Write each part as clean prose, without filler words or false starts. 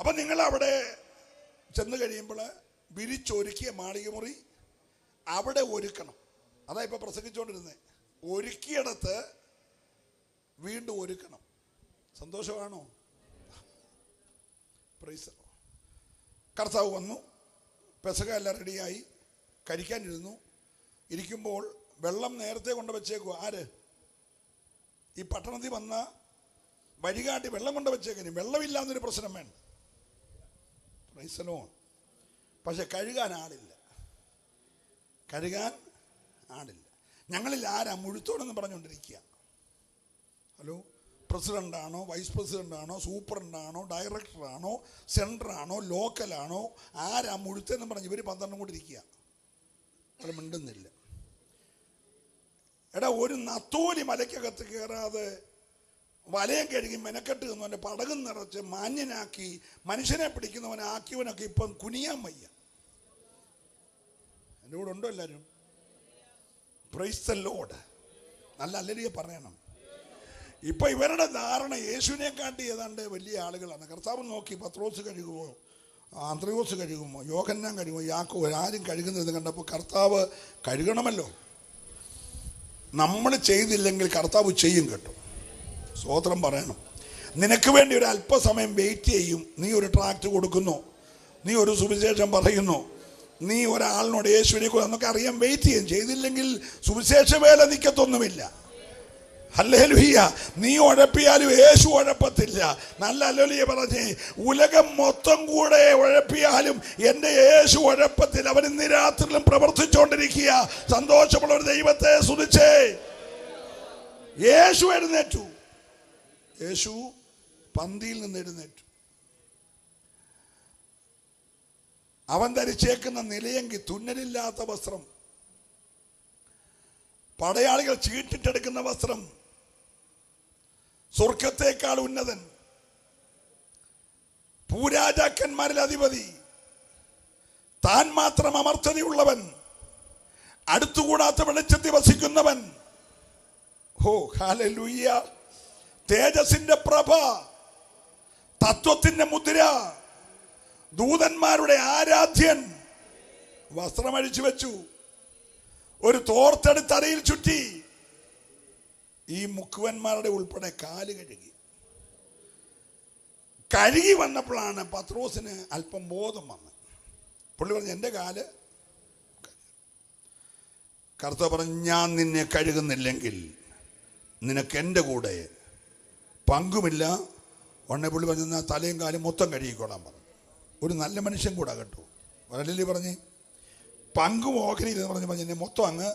അപ്പം നിങ്ങൾ അവിടെ ചെന്ന് കഴിയുമ്പോൾ വിരിച്ചൊരുക്കിയ മാളിക മുറി അവിടെ ഒരുക്കണം. അതാ ഇപ്പം പ്രസംഗിച്ചുകൊണ്ടിരുന്നത്. ഒരുക്കിയിടത്ത് വീണ്ടും ഒരുക്കണം. സന്തോഷമാണോ? പ്രൈസ്. കർത്താവ് വന്നു, പെസഹ എല്ലാം റെഡിയായി, കഴിക്കാനിരുന്നു. ഇരിക്കുമ്പോൾ വെള്ളം നേരത്തെ കൊണ്ട് വെച്ചേക്കുക. ആര്? ഈ പട്ടണത്തിൽ വന്ന വഴികാട്ടി വെള്ളം കൊണ്ട് വെച്ചേക്കിനി. വെള്ളമില്ലാന്നൊരു പ്രശ്നം വേണ്ട. പ്രൈസലോ. പക്ഷെ കഴുകാൻ ആളില്ല. ഞങ്ങളിൽ ആരാ മുഴുത്തോടെന്ന് പറഞ്ഞുകൊണ്ടിരിക്കുക? ഹലോ, പ്രസിഡൻ്റാണോ, വൈസ് പ്രസിഡൻ്റാണോ, സൂപ്രണ്ടാണോ, ഡയറക്ടറാണോ, സെൻറ്ററാണോ, ലോക്കലാണോ, ആരാ മുഴുത്തെന്ന് പറഞ്ഞ് ഇവർ 12 കൂടി ഇരിക്കുക. അത് മിണ്ടുന്നില്ല. എടാ, ഒരു നത്തോലി മലയ്ക്കകത്ത് കയറാതെ വലയം കഴുകി മെനക്കെട്ട് നിന്നവൻ്റെ പടകം നിറച്ച് മാന്യനാക്കി മനുഷ്യനെ പിടിക്കുന്നവനെ ആക്കിയവനൊക്കെ ഇപ്പം കുനിയാൻ വയ്യ. എൻ്റെ കൂടെ ഉണ്ടോ എല്ലാവരും? Price the Lord. നല്ല അല്ലരിയെ പറയണം. ഇപ്പം ഇവരുടെ ധാരണ യേശുവിനെ കാട്ടി ഏതാണ്ട് വലിയ ആളുകളാണ്. കർത്താവ് നോക്കി പത്രോസ് കഴുകുമോ, അന്ത്രയോസ് കഴുകുമോ, യോഹന്നാൻ കഴുകുമോ, യാക്കോബ് ആരും കഴുകുന്നത് കണ്ടപ്പോൾ കർത്താവ് കഴുകണമല്ലോ. നമ്മൾ ചെയ്തില്ലെങ്കിൽ കർത്താവ് ചെയ്യും കേട്ടോ. സ്തോത്രം പറയണം. നിനക്ക് വേണ്ടി ഒരു അല്പസമയം വെയിറ്റ് ചെയ്യും. നീ ഒരു ട്രാക്റ്റ് കൊടുക്കുന്നു, നീ ഒരു സുവിശേഷം പറയുന്നു, നീ ഒരാളിനോട് യേശുവിനെ എന്നൊക്കെ അറിയാൻ വെയിറ്റ് ചെയ്യും. ചെയ്തില്ലെങ്കിൽ സുവിശേഷ വേല നിൽക്കത്തൊന്നുമില്ല. ഹല്ലേലൂയ. നീ ഉഴപ്പിയാലും യേശു ഉഴപ്പത്തില്ല. നല്ല ഹല്ലേലൂയ പറഞ്ഞേ. ഉലകം മൊത്തം കൂടെ ഉഴപ്പിയാലും എൻ്റെ യേശു ഉഴപ്പത്തില്ല. അവൻ ഇന്ന് രാത്രിയിലും പ്രവർത്തിച്ചുകൊണ്ടിരിക്കുക. സന്തോഷമുള്ള ഒരു ദൈവത്തെ സ്തുതിച്ചേ. യേശു എഴുന്നേറ്റു. യേശു പന്തിയിൽ നിന്ന് എഴുന്നേറ്റു. അവൻ ധരിച്ചേക്കുന്ന നിലയെങ്കിൽ തുന്നലില്ലാത്ത വസ്ത്രം, പടയാളികൾ ചീട്ടിട്ടെടുക്കുന്ന വസ്ത്രം, സ്വർഗത്തേക്കാൾ ഉന്നതൻ, ഭൂരാജാക്കന്മാരിൽ അധിപതി, താൻ മാത്രം അമർത്തതയുള്ളവൻ, അടുത്തുകൂടാത്ത വെളിച്ചത്തിൽ വസിക്കുന്നവൻ. ഹോ ഹല്ലേലൂയ. തേജസ്സിന്റെ പ്രഭ, തത്വത്തിന്റെ മുദ്ര, ദൂതന്മാരുടെ ആരാധ്യൻ. വസ്ത്രമഴിച്ചു വെച്ചു, ഒരു തോർത്തെടുത്ത് തലയിൽ ചുറ്റി. ഈ മുക്കുവന്മാരുടെ ഉൾപ്പെടെ കാല് കഴുകി വന്നപ്പോഴാണ് പത്രോസിന് അല്പം ബോധം വന്നത്. പുള്ളി പറഞ്ഞു, എൻ്റെ കാല്. കർത്താവ് പറഞ്ഞു, ഞാൻ നിന്നെ കഴുകുന്നില്ലെങ്കിൽ നിനക്ക് എൻ്റെ കൂടെ പങ്കുമില്ല. ഉടനെ പുള്ളി പറഞ്ഞു, തലയും കാലും മൊത്തം കഴുകിക്കോളാൻ പറഞ്ഞു. ഒരു നല്ല മനുഷ്യൻ കൂടാ കേട്ടോ. വരലി പറഞ്ഞ് പങ്കും ഓഹരിയില്ലെന്ന് പറഞ്ഞ് എന്നെ മൊത്തം അങ്ങ്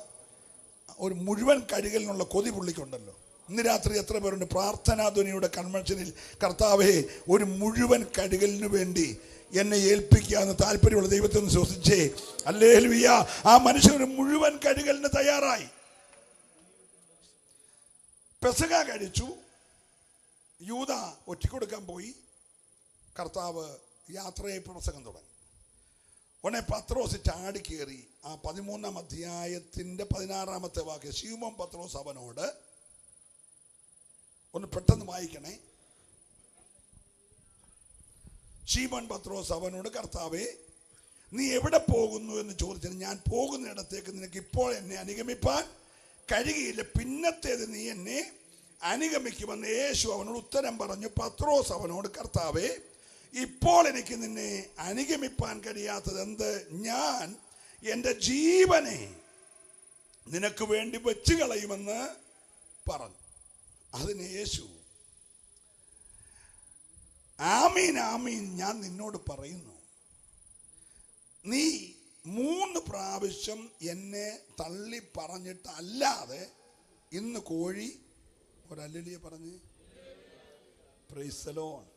ഒരു മുഴുവൻ കഴുകലിനുള്ള കൊതി പുള്ളിക്കുണ്ടല്ലോ. ഇന്ന് രാത്രി എത്ര പേരുണ്ട് പ്രാർത്ഥനാധ്വനിയുടെ കൺവെൻഷനിൽ, കർത്താവേ ഒരു മുഴുവൻ കഴുകലിന് വേണ്ടി എന്നെ ഏൽപ്പിക്കാന്ന് താല്പര്യമുള്ള ദൈവത്തെ ഒന്ന് ശ്വസിച്ചേ. ഹല്ലേലൂയ. ആ മനുഷ്യൻ ഒരു മുഴുവൻ കഴുകലിന് തയ്യാറായി. പെസഹ കഴിച്ചു. യൂദ ഒറ്റിക്കൊടുക്കാൻ പോയി. കർത്താവ് യാത്രയെ പ്രസംഗം തുടങ്ങി. ഉടനെ പത്രോസ് ചാടി കയറി. ആ 13-ാം അധ്യായത്തിൻ്റെ 16-ാമത്തെ വാക്യം. ശീമോൻ പത്രോസ് അവനോട്, ഒന്ന് പെട്ടെന്ന് വായിക്കണേ. ശീമോൻ പത്രോസ് അവനോട്, കർത്താവേ നീ എവിടെ പോകുന്നു എന്ന് ചോദിച്ചാൽ, ഞാൻ പോകുന്നിടത്തേക്ക് നിനക്ക് ഇപ്പോൾ എന്നെ അനുഗമിപ്പാൻ കഴിയുകയില്ല, പിന്നത്തേത് നീ എന്നെ അനുഗമിക്കുമെന്ന് യേശു അവനോട് ഉത്തരം പറഞ്ഞു. പത്രോസ് അവനോട്, കർത്താവേ ഇപ്പോൾ എനിക്ക് നിന്നെ അനുഗമിപ്പാൻ കഴിയാത്തത് എന്ത്? ഞാൻ എൻ്റെ ജീവനെ നിനക്ക് വേണ്ടി വെച്ച് കളയുമെന്ന് പറഞ്ഞു. അതിന് യേശു, ആമീൻ ആമീൻ ഞാൻ നിന്നോട് പറയുന്നു, നീ 3 പ്രാവശ്യം എന്നെ തള്ളി പറഞ്ഞിട്ടല്ലാതെ ഇന്ന് കോഴി ഒരല്ലിയെ പറഞ്ഞ്. Price the Lord.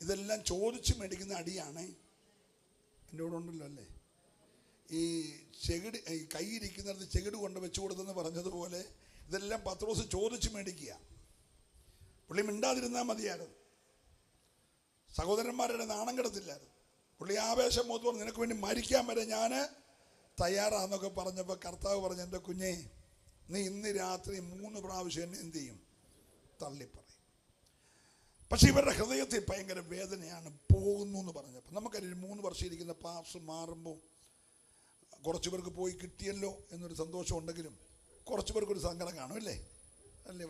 ഇതെല്ലാം ചോദിച്ച് മേടിക്കുന്ന അടിയാണ്. എൻ്റെ കൂടെ ഉണ്ടല്ലോ അല്ലേ? ഈ ചെകിട്, ഈ കൈയിരിക്കുന്നിടത്ത് ചെകിട് കൊണ്ട് വെച്ചു കൊടുത്തെന്ന് പറഞ്ഞതുപോലെ ഇതെല്ലാം പത്രോസ് ചോദിച്ച് മേടിക്കുക. പുള്ളി മിണ്ടാതിരുന്നാൽ മതിയായിരുന്നു. സഹോദരന്മാരുടെ നാണം കിടത്തില്ലായിരുന്നു. പുള്ളി ആവേശം മൂത്ത് പറഞ്ഞു, നിനക്ക് വേണ്ടി മരിക്കാൻ വരെ ഞാൻ തയ്യാറാന്നൊക്കെ പറഞ്ഞപ്പോൾ കർത്താവ് പറഞ്ഞു, എൻ്റെ കുഞ്ഞേ നീ ഇന്ന് രാത്രി 3 പ്രാവശ്യം എന്നെ എന്ത് ചെയ്യും? തള്ളിപ്പറയും. പക്ഷെ ഇവരുടെ ഹൃദയത്തിൽ ഭയങ്കര വേദനയാണ്. പോകുന്നു എന്ന് പറഞ്ഞപ്പോൾ നമുക്കറിയാം 3 വർഷം ഇരിക്കുന്ന പാസ് മാറുമ്പോൾ കുറച്ച് പേർക്ക് പോയി കിട്ടിയല്ലോ എന്നൊരു സന്തോഷം ഉണ്ടെങ്കിലും കുറച്ച് പേർക്കൊരു സങ്കടം കാണും, അല്ലേ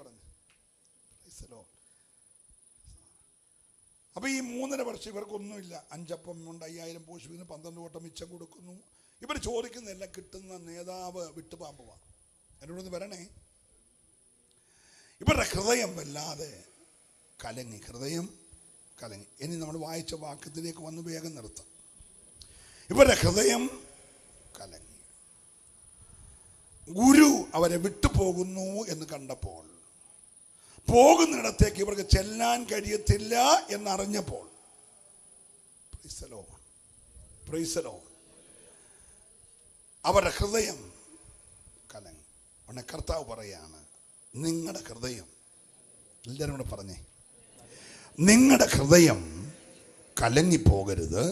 പറഞ്ഞു. അപ്പോൾ ഈ 3.5 വർഷം ഇവർക്കൊന്നുമില്ല. 5 അപ്പം കൊണ്ട് 5000 പോഷുവിന് 12 വട്ടം മിച്ചം കൊടുക്കുന്നു. ഇവർ ചോദിക്കുന്നതെല്ലാം കിട്ടുന്ന നേതാവ് വിട്ടുപാമ്പുവാണ്. എന്നോടൊന്ന് വരണേ. ഇവരുടെ ഹൃദയം വല്ലാതെ കലങ്ങി, ഹൃദയം കലങ്ങി. ഇനി നമ്മൾ വായിച്ച വാക്യത്തിലേക്ക് വന്ന് വേഗം നിർത്താം. ഇവരുടെ ഹൃദയം കലങ്ങി. ഗുരു അവരെ വിട്ടുപോകുന്നു എന്ന് കണ്ടപ്പോൾ, പോകുന്നിടത്തേക്ക് ഇവർക്ക് ചെല്ലാൻ കഴിയത്തില്ല എന്നറിഞ്ഞപ്പോൾ, അവരുടെ ഹൃദയം കലങ്ങി. ഉടനെ കർത്താവ് പറയാണ്, നിങ്ങളുടെ ഹൃദയം, എല്ലാവരും കൂടെ പറഞ്ഞേ, നിങ്ങളുടെ ഹൃദയം കലങ്ങിപ്പോകരുത്.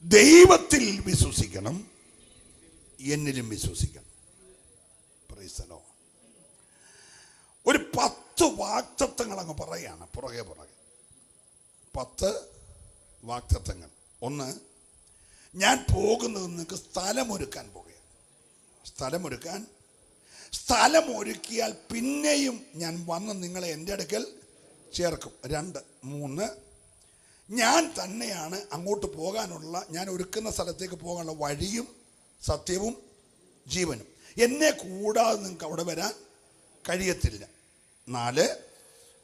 ദൈവത്തിൽ വിശ്വസിക്കണം, എന്നിലും വിശ്വസിക്കണം. Price the Lord. ഒരു 10 വാഗ്ദത്തങ്ങൾ അങ്ങ് പറയാണ്, പുറകെ 10 വാഗ്ദത്തങ്ങൾ. 1, ഞാൻ പോകുന്നത് നിങ്ങൾക്ക് സ്ഥലമൊരുക്കാൻ പോകുകയാണ്. സ്ഥലമൊരുക്കിയാൽ പിന്നെയും ഞാൻ വന്ന് നിങ്ങളെ എൻ്റെ അടുക്കൽ ചേർക്കും. 2, 3, ഞാൻ തന്നെയാണ് അങ്ങോട്ട് പോകാനുള്ള, ഞാൻ ഒരുക്കുന്ന സ്ഥലത്തേക്ക് പോകാനുള്ള വഴിയും സത്യവും ജീവനും. എന്നെ കൂടാതെ നിങ്ങൾക്ക് അവിടെ വരാൻ കഴിയത്തില്ല. 4,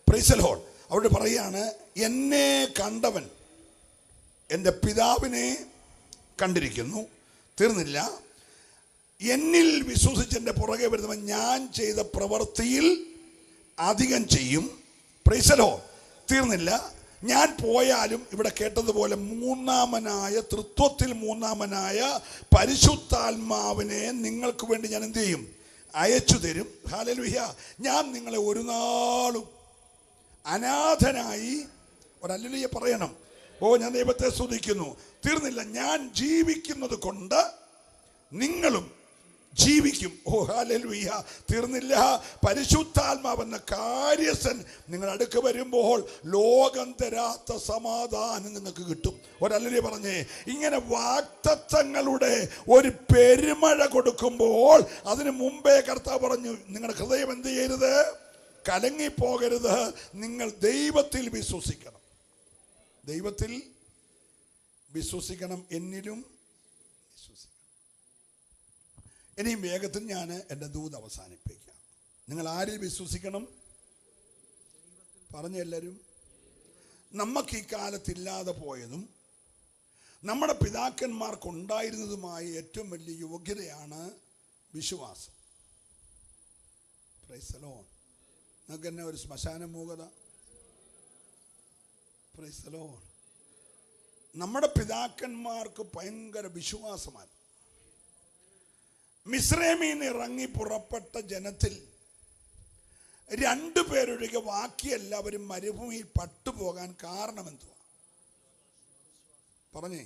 പ്രൈസ് ദി ലോർഡ്. അവിടെ പറയാണ്, എന്നെ കണ്ടവൻ എൻ്റെ പിതാവിനെ കണ്ടിരിക്കുന്നു. തീർന്നില്ല, എന്നിൽ വിശ്വസിച്ചെൻ്റെ പുറകെ വരുന്നവൻ ഞാൻ ചെയ്ത പ്രവൃത്തിയിൽ അധികം ചെയ്യും. Price the Lord. തീർന്നില്ല, ഞാൻ പോയാലും ഇവിടെ കേട്ടതുപോലെ തൃത്വത്തിൽ മൂന്നാമനായ പരിശുദ്ധാത്മാവിനെ നിങ്ങൾക്ക് വേണ്ടി ഞാൻ എന്ത് ചെയ്യും? അയച്ചു തരും. ഹല്ലേലൂയ. ഞാൻ നിങ്ങളെ ഒരു നാളും അനാഥനായി, ഒരല്ലേലൂയ പറയണം. ഞാൻ ദൈവത്തെ സ്തുതിക്കുന്നു. തീർന്നില്ല, ഞാൻ ജീവിക്കുന്നത് കൊണ്ട് നിങ്ങളും ജീവിക്കും. ഹല്ലേലൂയ. തീർന്നില്ല, പരിശുദ്ധാത്മാവെന്ന കാര്യസ്ഥൻ നിങ്ങൾ അടുക്ക വരുമ്പോൾ ലോകം തരാത്ത സമാധാനം നിങ്ങൾക്ക് കിട്ടും. ഒരല്ലേലൂയ പറഞ്ഞേ. ഇങ്ങനെ വാഗ്ദത്തങ്ങളുടെ ഒരു പെരുമഴ കൊടുക്കുമ്പോൾ അതിനു മുമ്പേ കർത്താവ് പറഞ്ഞു, നിങ്ങളുടെ ഹൃദയം എന്ത് ചെയ്യരുത്? കലങ്ങിപ്പോകരുത്. നിങ്ങൾ ദൈവത്തിൽ വിശ്വസിക്കണം. ദൈവത്തിൽ വിശ്വസിക്കണം, എന്നിലും വിശ്വസിക്കണം. ഇനിയും വേഗത്തിൽ ഞാൻ എൻ്റെ ദൂത് അവസാനിപ്പിക്കാം. നിങ്ങൾ ആരിൽ വിശ്വസിക്കണം? പറഞ്ഞ എല്ലാവരും. നമുക്ക് ഈ കാലത്തില്ലാതെ പോയതും നമ്മുടെ പിതാക്കന്മാർക്കുണ്ടായിരുന്നതുമായ ഏറ്റവും വലിയ യോഗ്യതയാണ് വിശ്വാസം. Praise the lord. നിങ്ങൾക്ക് തന്നെ ഒരു ശ്മശാന മൂകത. Praise the lord. നമ്മുടെ പിതാക്കന്മാർക്ക് ഭയങ്കര വിശ്വാസമാണ്. മിസ്രൈമിൽ നിന്ന് ഇറങ്ങി പുറപ്പെട്ട ജനത്തിൽ 2 പേരൊഴികെ ബാക്കി എല്ലാവരും മരുഭൂമിയിൽ പട്ടുപോകാൻ കാരണം എന്തുവാ? പറഞ്ഞേ.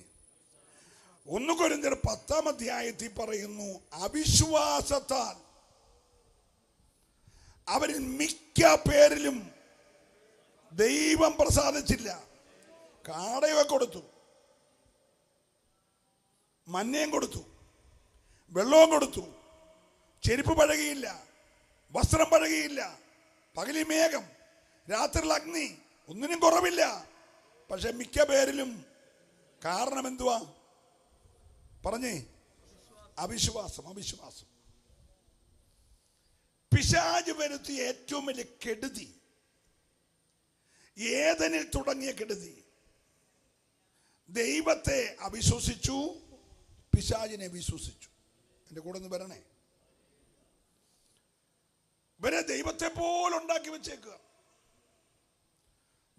1 കൊരിന്ത്യർ 10-ാം അധ്യായത്തിൽ പറയുന്നു, അവിശ്വാസത്താൽ അവരിൽ മിക്ക പേരിലും ദൈവം പ്രസാദിച്ചില്ല. കാടയൊക്കെ കൊടുത്തു, മന്നയും കൊടുത്തു, വെള്ളവും കൊടുത്തു, ചെരുപ്പ് പഴകിയില്ല, വസ്ത്രം പഴകിയില്ല, പകലി മേഘം, രാത്രിയിൽ അഗ്നി, ഒന്നിനും കുറവില്ല. പക്ഷെ മിക്ക പേരിലും കാരണം എന്തുവാ? പറഞ്ഞേ. അവിശ്വാസം. പിശാച് വരുത്തിയ ഏറ്റവും വലിയ കെടുതി, ഏദനിൽ തുടങ്ങിയ കെടുതി, ദൈവത്തെ അവിശ്വസിച്ചു, പിശാചിനെ വിശ്വസിച്ചു. എൻ്റെ കൂടെ ഒന്ന് വരണേ. ഇവരെ ദൈവത്തെ പോലെ ഉണ്ടാക്കി വെച്ചേക്കുക.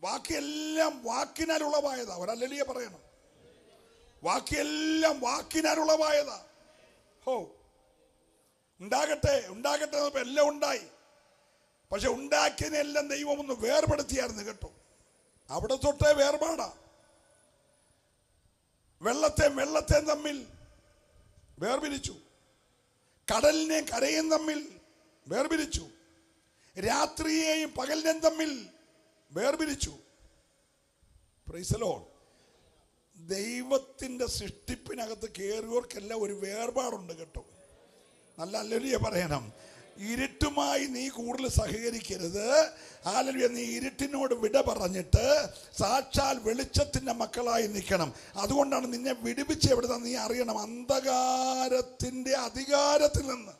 ബാക്കിയെല്ലാം വാക്കിനാൽ ഉളവായതാ. ഒരല്ലേലൂയ പറയണം. ബാക്കിയെല്ലാം വാക്കിനാൽ ഉളവായതാ. ഉണ്ടാകട്ടെ എല്ലാം ഉണ്ടായി. പക്ഷെ ഉണ്ടാക്കിയതിനെല്ലാം ദൈവം ഒന്ന് വേർപെടുത്തിയായിരുന്നു കേട്ടോ. അവിടെ തൊട്ടേ വേർപാടാ. വെള്ളത്തെ തമ്മിൽ വേർപിരിച്ചു, കടലിനെയും കരയും തമ്മിൽ വേർപിരിച്ചു, രാത്രിയെയും പകലിനെയും തമ്മിൽ വേർപിരിച്ചു. Price the Lord. ദൈവത്തിൻ്റെ സൃഷ്ടിപ്പിനകത്ത് കയറിയവർക്കെല്ലാം ഒരു വേർപാടുണ്ട് കേട്ടോ. നല്ല ഹല്ലേലൂയ പറയണം. ഇരുട്ടുമായി നീ കൂടുതൽ സഹകരിക്കരുത്. ഹല്ലേലൂയ. നീ ഇരുട്ടിനോട് വിട പറഞ്ഞിട്ട് സാക്ഷാൽ വെളിച്ചത്തിൻ്റെ മക്കളായി നിൽക്കണം. അതുകൊണ്ടാണ് നിന്നെ വിടുവിച്ച് എവിടുന്ന നീ അറിയണം. അന്ധകാരത്തിൻ്റെ അധികാരത്തിൽ നിന്ന്,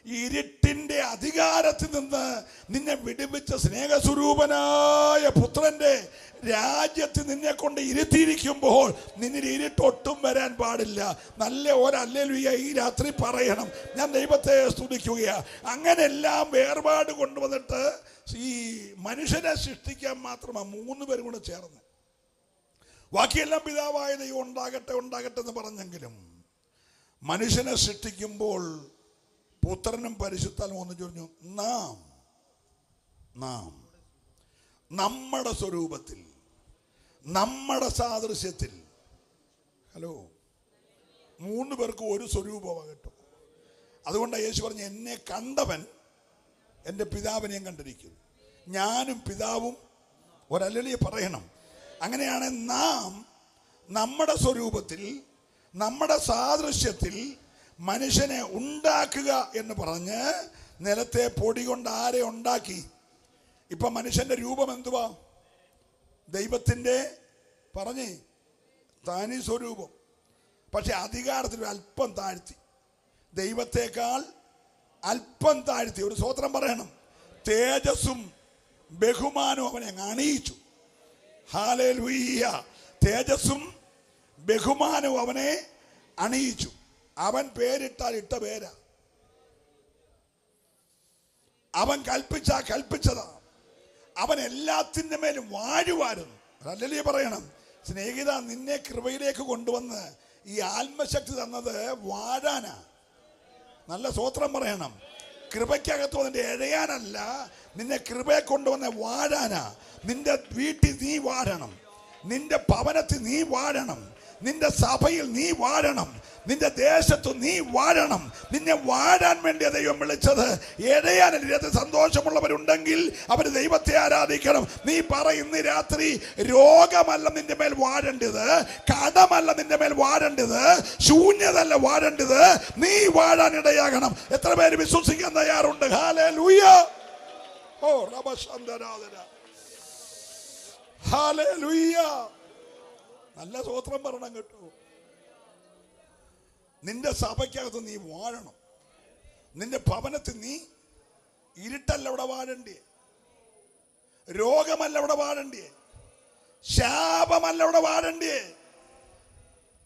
ഇരുട്ടിൻ്റെ അധികാരത്തിൽ നിന്ന് നിന്നെ വിടുവിച്ച സ്നേഹസ്വരൂപനായ പുത്രന്റെ രാജ്യത്ത് നിന്നെ കൊണ്ട് ഇരുത്തിയിരിക്കുമ്പോൾ നിന്നിൽ ഇരുട്ടൊട്ടും വരാൻ പാടില്ല. നല്ല ഒരല്ലേലൂയ ഈ രാത്രി പറയണം. ഞാൻ ദൈവത്തെ സ്തുതിക്കുകയാണ്. അങ്ങനെല്ലാം വേർപാട് കൊണ്ടുവന്നിട്ട് ഈ മനുഷ്യനെ സൃഷ്ടിക്കാൻ മാത്രമാണ് 3 പേരും കൂടെ ചേർന്ന്. ബാക്കിയെല്ലാം പിതാവായ ദൈവം ഉണ്ടാകട്ടെ ഉണ്ടാകട്ടെ എന്ന് പറഞ്ഞെങ്കിലും മനുഷ്യനെ സൃഷ്ടിക്കുമ്പോൾ പുത്രനും പരിശുദ്ധാത്മാവും ഒന്ന് ചൊരിഞ്ഞു. നാം നമ്മുടെ സ്വരൂപത്തിൽ, നമ്മുടെ സാദൃശ്യത്തിൽ. ഹലോ, 3 പേർക്ക് ഒരു സ്വരൂപമാണ് കേട്ടോ. അതുകൊണ്ടാണ് യേശു പറഞ്ഞു, എന്നെ കണ്ടവൻ എൻ്റെ പിതാവിനെയും കണ്ടിരിക്കുന്നു. ഞാനും പിതാവും ഒരല്ലേലൂയ പറയണം. അങ്ങനെയാണ് നാം നമ്മുടെ സ്വരൂപത്തിൽ, നമ്മുടെ സാദൃശ്യത്തിൽ മനുഷ്യനെ ഉണ്ടാക്കുക എന്ന് പറഞ്ഞ് നിലത്തെ പൊടി കൊണ്ട് ആരെ ഉണ്ടാക്കി? ഇപ്പൊ മനുഷ്യന്റെ രൂപം എന്തുവാ? ദൈവത്തിൻ്റെ പറഞ്ഞേ തനി സ്വരൂപം. പക്ഷെ അധികാരത്തിൽ അല്പം താഴ്ത്തി, ദൈവത്തെക്കാൾ അല്പം താഴ്ത്തി. ഒരു സ്തോത്രം പറയണം. തേജസ്സും ബഹുമാനവും അവനെ അണിയിച്ചു. ഹല്ലേലൂയ. തേജസ്സും ബഹുമാനവും അവനെ അണിയിച്ചു. അവൻ പേരിട്ടാൽ ഇട്ട പേരാ. അവൻ കൽപ്പിച്ചതാ. അവൻ എല്ലാത്തിൻ്റെ മേലും വാഴുവായിരുന്നു. ഹല്ലേലൂയ പറയണം. സ്നേഹിത, നിന്നെ കൃപയിലേക്ക് കൊണ്ടുവന്ന് ഈ ആത്മശക്തി തന്നത് വാഴാനാ. നല്ല സ്തോത്രം പറയണം. കൃപയ്ക്കകത്ത് വന്നിട്ട് എഴയാനല്ല, നിന്നെ കൃപയെ കൊണ്ടുവന്ന് വാഴാനാ. നിന്റെ വീട്ടിൽ നീ വാഴണം, നിന്റെ ഭവനത്തിൽ നീ വാഴണം, നിന്റെ സഭയിൽ നീ വാഴണം, നിന്റെ ദേശത്ത് നീ വാഴണം. നിന്നെ വാഴാൻ വേണ്ടി ദൈവം വിളിച്ചത്. എഴയാൻ സന്തോഷമുള്ളവരുണ്ടെങ്കിൽ അവർ ദൈവത്തെ ആരാധിക്കണം. നീ പറയുന്ന രാത്രി രോഗമല്ല നിന്റെ മേൽ വാഴേണ്ടത്, കടമല്ല നിന്റെ മേൽ വാഴേണ്ടത്, ശൂന്യതല്ല വാഴേണ്ടത്. നീ വാഴാൻ ഇടയാകണം. എത്ര പേര് വിശ്വസിക്കാൻ തയ്യാറുണ്ട്? ഹല്ലേലൂയ. ഓ റബശന്തരാധന. ഹല്ലേലൂയ. നല്ല സ്തോത്രം പറയണം കേട്ടോ. നിന്റെ സഭയ്ക്കകത്ത് നീ വാഴണം. നിന്റെ ഭവനത്തിൽ നീ ഇരുട്ടല്ല അവിടെ വാഴണ്ടേ, രോഗമല്ല അവിടെ വാഴണ്ടേ, ശാപമല്ല അവിടെ വാഴണ്ടേ,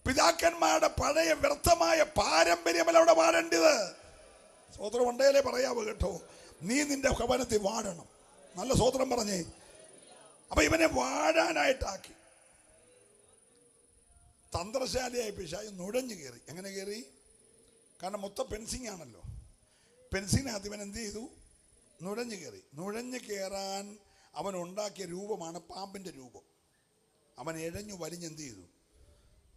പിതാക്കന്മാരുടെ പഴയ വ്യർത്ഥമായ പാരമ്പര്യമല്ല അവിടെ വാഴേണ്ടത്. സ്തോത്രം ഉണ്ടേലേ പറയാവൂ കേട്ടോ. നീ നിന്റെ ഭവനത്തിൽ വാഴണം. നല്ല സ്തോത്രം പറഞ്ഞേ. അപ്പൊ ഇവനെ വാഴാനായിട്ടാക്കി. തന്ത്രശാലിയായി പിശാച് നുഴഞ്ഞു കയറി. എങ്ങനെ കയറി? കാരണം മൊത്തം ഫെൻസിങ് ആണല്ലോ. ഫെൻസിങ്ങിനകത്ത് ഇവൻ എന്ത് ചെയ്തു? നുഴഞ്ഞു കയറി. നുഴഞ്ഞു കയറാൻ അവൻ ഉണ്ടാക്കിയ രൂപമാണ് പാമ്പിൻ്റെ രൂപം. അവൻ എഴഞ്ഞു വലിഞ്ഞെന്ത് ചെയ്തു?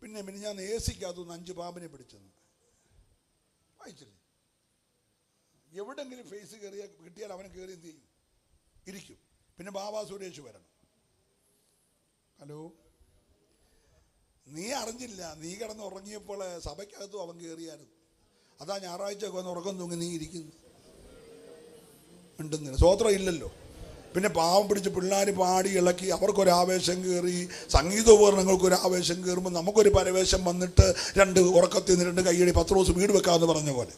പിന്നെ ഞാൻ ഏസിക്കകത്തുനിന്ന് 5 പാമ്പിനെ പിടിച്ചെന്ന് വായിച്ചില്ലേ? എവിടെങ്കിലും ഫേസ് കിട്ടിയാൽ അവനെ കയറി എന്ത് ചെയ്യും? ഇരിക്കും. പിന്നെ ബാബാ സുരേഷ് വരണം. ഹലോ, നീ അറിഞ്ഞില്ല. നീ കിടന്ന് ഉറങ്ങിയപ്പോൾ സഭയ്ക്കകത്തും അവൻ കയറിയായിരുന്നു. അതാ ഞായറാഴ്ച ഒക്കെ വന്ന് ഉറക്കം തൂങ്ങി നീ ഇരിക്കുന്നു, ഉണ്ടെന്നില്ല. സ്വോത്രം ഇല്ലല്ലോ. പിന്നെ പാവം പിടിച്ച് പിള്ളേർ പാടി ഇളക്കി അവർക്കൊരാവേശം കയറി, സംഗീതോപകരണങ്ങൾക്കൊരാവേശം കയറുമ്പോൾ നമുക്കൊരു പരവേശം വന്നിട്ട് 2 ഉറക്കത്തിൽ നിന്ന് 2 കൈയടി. പത്രോസ് വീട് വെക്കാമെന്ന് പറഞ്ഞ പോലെ.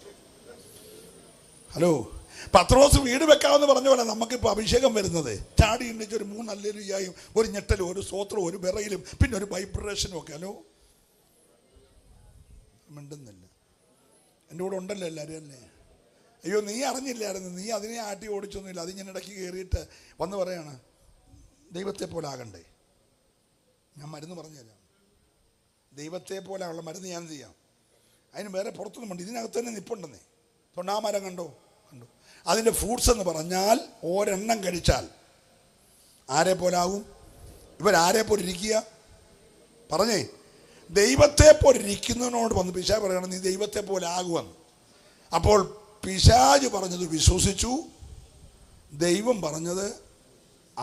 ഹലോ, പത്രോസ് വീട് വെക്കാമെന്ന് പറഞ്ഞ പോലെ നമുക്കിപ്പോൾ അഭിഷേകം വരുന്നത്. ചാടി എണ്ണിച്ച് ഒരു 3 ഹല്ലേലൂയയും ഒരു ഞെട്ടലും ഒരു സ്തോത്രവും ഒരു വിറയിലും പിന്നെ ഒരു വൈബ്രേഷനും ഒക്കെ. ഹലോ, മിണ്ടുന്നില്ല. എൻ്റെ കൂടെ ഉണ്ടല്ലോ എല്ലാവരും അല്ലേ? അയ്യോ, നീ അറിഞ്ഞില്ലായിരുന്നു, നീ അതിനെ ആട്ടി ഓടിച്ചൊന്നുമില്ല. അത് ഞാൻ ഇടയ്ക്ക് കയറിയിട്ട് വന്ന് പറയാണ്, ദൈവത്തെ പോലെ ആകണ്ടേ. ഞാൻ മരുന്ന് പറഞ്ഞുതരാം. ദൈവത്തെ പോലെ ഉള്ള മരുന്ന് ഞാൻ ചെയ്യാം. അതിന് വേറെ പുറത്തൊന്നും ഉണ്ട്, ഇതിനകത്ത് തന്നെ നിപ്പുണ്ടെന്നേ. തൊണ്ടാമരം കണ്ടോ? കണ്ടു. അതിൻ്റെ ഫ്രൂട്ട്സ് എന്ന് പറഞ്ഞാൽ ഒരെണ്ണം കഴിച്ചാൽ ആരെ പോലാകും? ഇവരാരെ പോലെ ഇരിക്കുക? പറഞ്ഞേ, ദൈവത്തെ പോലെ ഇരിക്കുന്നതിനോട് വന്ന് പിശാച് പറയണം, നീ ദൈവത്തെ പോലെ ആകുമെന്ന്. അപ്പോൾ പിശാച് പറഞ്ഞത് വിശ്വസിച്ചു, ദൈവം പറഞ്ഞത്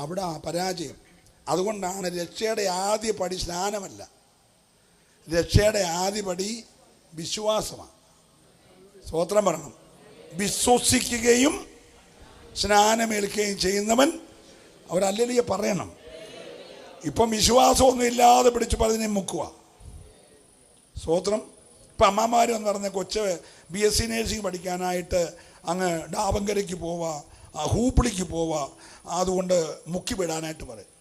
അവിടെ പരാജയം. അതുകൊണ്ടാണ് രക്ഷയുടെ ആദ്യ പടി സ്നാനമല്ല, രക്ഷയുടെ ആദ്യ പടി വിശ്വാസമാണ്. സ്തോത്രം പറയണം. വിശ്വസിക്കുകയും സ്നാനമേൽക്കുകയും ചെയ്യുന്നവൻ അവരല്ലേലൂയ പറയണം. ഇപ്പം വിശ്വാസമൊന്നും ഇല്ലാതെ പിടിച്ച് പതിനെ മുക്കുക. സ്തോത്രം. ഇപ്പം അമ്മമാരെന്ന് പറഞ്ഞ കൊച്ച് BSc നേഴ്സിംഗ് പഠിക്കാനായിട്ട് അങ്ങ് ഡാബങ്കരയ്ക്ക് പോവാ, ഹൂപ്പിളിക്ക് പോവാ, അതുകൊണ്ട് മുക്കി വിടാനായിട്ട് പറയും.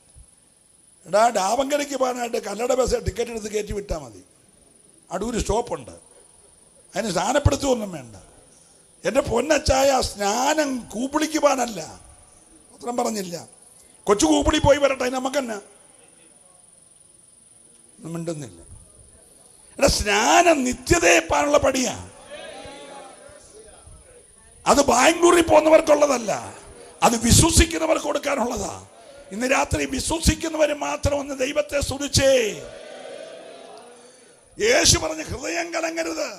എടാ, ഡാബങ്കരയ്ക്ക് പോകാനായിട്ട് കല്ലട ബസ് ടിക്കറ്റ് എടുത്ത് കയറ്റി വിട്ടാൽ മതി. അടൂര് സ്റ്റോപ്പുണ്ട്, അതിന് സ്നാനപ്പെടുത്തുകയൊന്നും വേണ്ട. എൻ്റെ പൊന്നച്ചായ, സ്നാനം കൂപ്പിളിക്ക് പോകാനല്ല. അത്രയും പറഞ്ഞില്ല. കൊച്ചു കൂപ്പിളി പോയി വരട്ടെ, നമുക്കെന്നാ മിണ്ടുന്നില്ല. എടാ, സ്നാനം നിത്യതയെപ്പാനുള്ള പടിയാണ്. അത് ബാംഗ്ലൂരിൽ പോകുന്നവർക്കുള്ളതല്ല, അത് വിശ്വസിക്കുന്നവർക്ക് കൊടുക്കാനുള്ളതാ. ഇന്ന് രാത്രി വിശ്വസിക്കുന്നവർ മാത്രം ഒന്ന് ദൈവത്തെ സ്തുതിച്ചേ. യേശു പറഞ്ഞ ഹൃദയം കലങ്ങരുത്,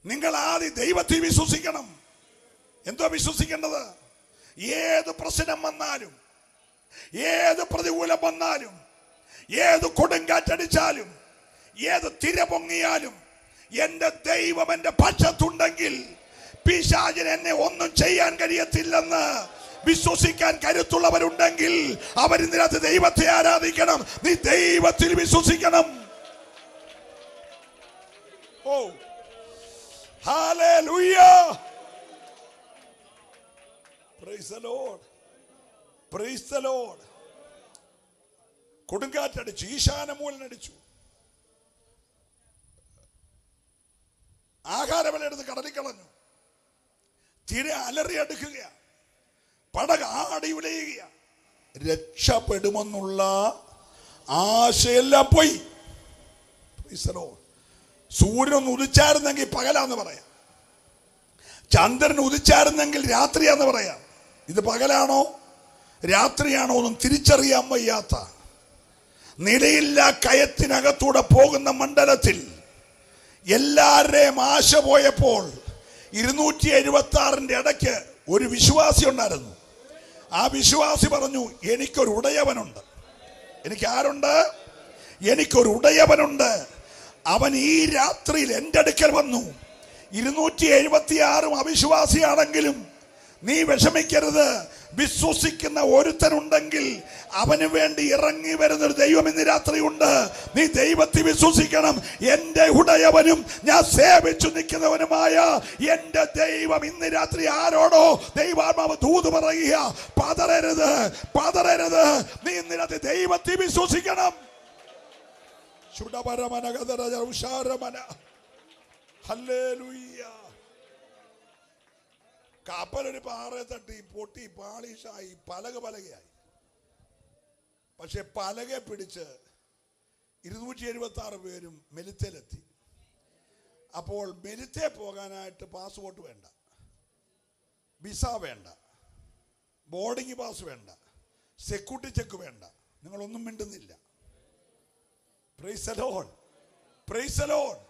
നിങ്ങൾ ആദ്യം ദൈവത്തിൽ വിശ്വസിക്കണം. എന്തോ വിശ്വസിക്കേണ്ടത്? ഏത് പ്രശ്നം വന്നാലും, ഏത് പ്രതികൂലം വന്നാലും, ഏത് കൊടുങ്കാറ്റടിച്ചാലും, ഏത് തിര പൊങ്ങിയാലും, എന്റെ ദൈവം എന്റെ പക്ഷത്തുണ്ടെങ്കിൽ പിശാചിന് എന്നെ ഒന്നും ചെയ്യാൻ കഴിയത്തില്ലെന്ന് വിശ്വസിക്കാൻ കരുത്തുള്ളവരുണ്ടെങ്കിൽ അവരിതിനകത്ത് ദൈവത്തെ ആരാധിക്കണം. നീ ദൈവത്തിൽ വിശ്വസിക്കണം. Oh, hallelujah, praise the lord, praise the lord. കൊടുങ്കാറ്റടിച്ചു, ഈശാനമൂലനടിച്ചു, ആഹാരവലെടുത്ത് കടലിൽ കളഞ്ഞു, തിര അലറിയടുക്കുക, പടക ആടി ഉലയുക. രക്ഷപ്പെടുമെന്നുള്ള ആശയെല്ലാം പോയി. സൂര്യനൊന്ന് ഉദിച്ചായിരുന്നെങ്കിൽ പകലാന്ന് പറയാം, ചന്ദ്രൻ ഉദിച്ചായിരുന്നെങ്കിൽ രാത്രിയാന്ന് പറയാം. ഇത് പകലാണോ രാത്രിയാണോ ഒന്നും തിരിച്ചറിയാൻ വയ്യാത്ത നിലയില്ല കയത്തിനകത്തൂടെ പോകുന്ന മണ്ഡലത്തിൽ എല്ലാവരുടെയും ആശ പോയപ്പോൾ 276 ഇടയ്ക്ക് ഒരു വിശ്വാസി ഉണ്ടായിരുന്നു. ആ വിശ്വാസി പറഞ്ഞു, എനിക്കൊരു ഉടയവനുണ്ട്. എനിക്ക് ആരുണ്ട്? എനിക്കൊരു ഉടയവനുണ്ട്. അവൻ ഈ രാത്രിയിൽ എൻ്റെ അടുക്കൽ വന്നു. 276 അവിശ്വാസിയാണെങ്കിലും നീ വിഷമിക്കരുത്. വിശ്വസിക്കുന്ന ഒരുത്തനുണ്ടെങ്കിൽ അവന് വേണ്ടി ഇറങ്ങി വരുന്നൊരു ദൈവം ഇന്ന് രാത്രിയുണ്ട്. നീ ദൈവത്തിൽ വിശ്വസിക്കണം. എൻ്റെ ഉടയവനും ഞാൻ സേവിച്ചു നിൽക്കുന്നവനുമായ എൻ്റെ ദൈവം ഇന്ന് രാത്രി ആരോടോ ദൈവാത്മാവ് ദൂത് പറയുക, പതറരുത്, പതറരുത്. നീ ഇന്ന് രാത്രി ദൈവത്തിൽ വിശ്വസിക്കണം. ഹല്ലേലൂയ. കപ്പലൊരു പാറയെ തട്ടി പൊട്ടി പാളീഷായി, പലകയായി. പക്ഷെ പലക പിടിച്ച് 276 പേരും മെലിത്തേലെത്തി. അപ്പോൾ മെലിത്തേ പോകാനായിട്ട് പാസ്പോർട്ട് വേണ്ട, വിസ വേണ്ട, ബോർഡിംഗ് പാസ് വേണ്ട, സെക്യൂരിറ്റി ചെക്ക് വേണ്ട. നിങ്ങളൊന്നും മിണ്ടുന്നില്ല. Price the lord, praise the Lord.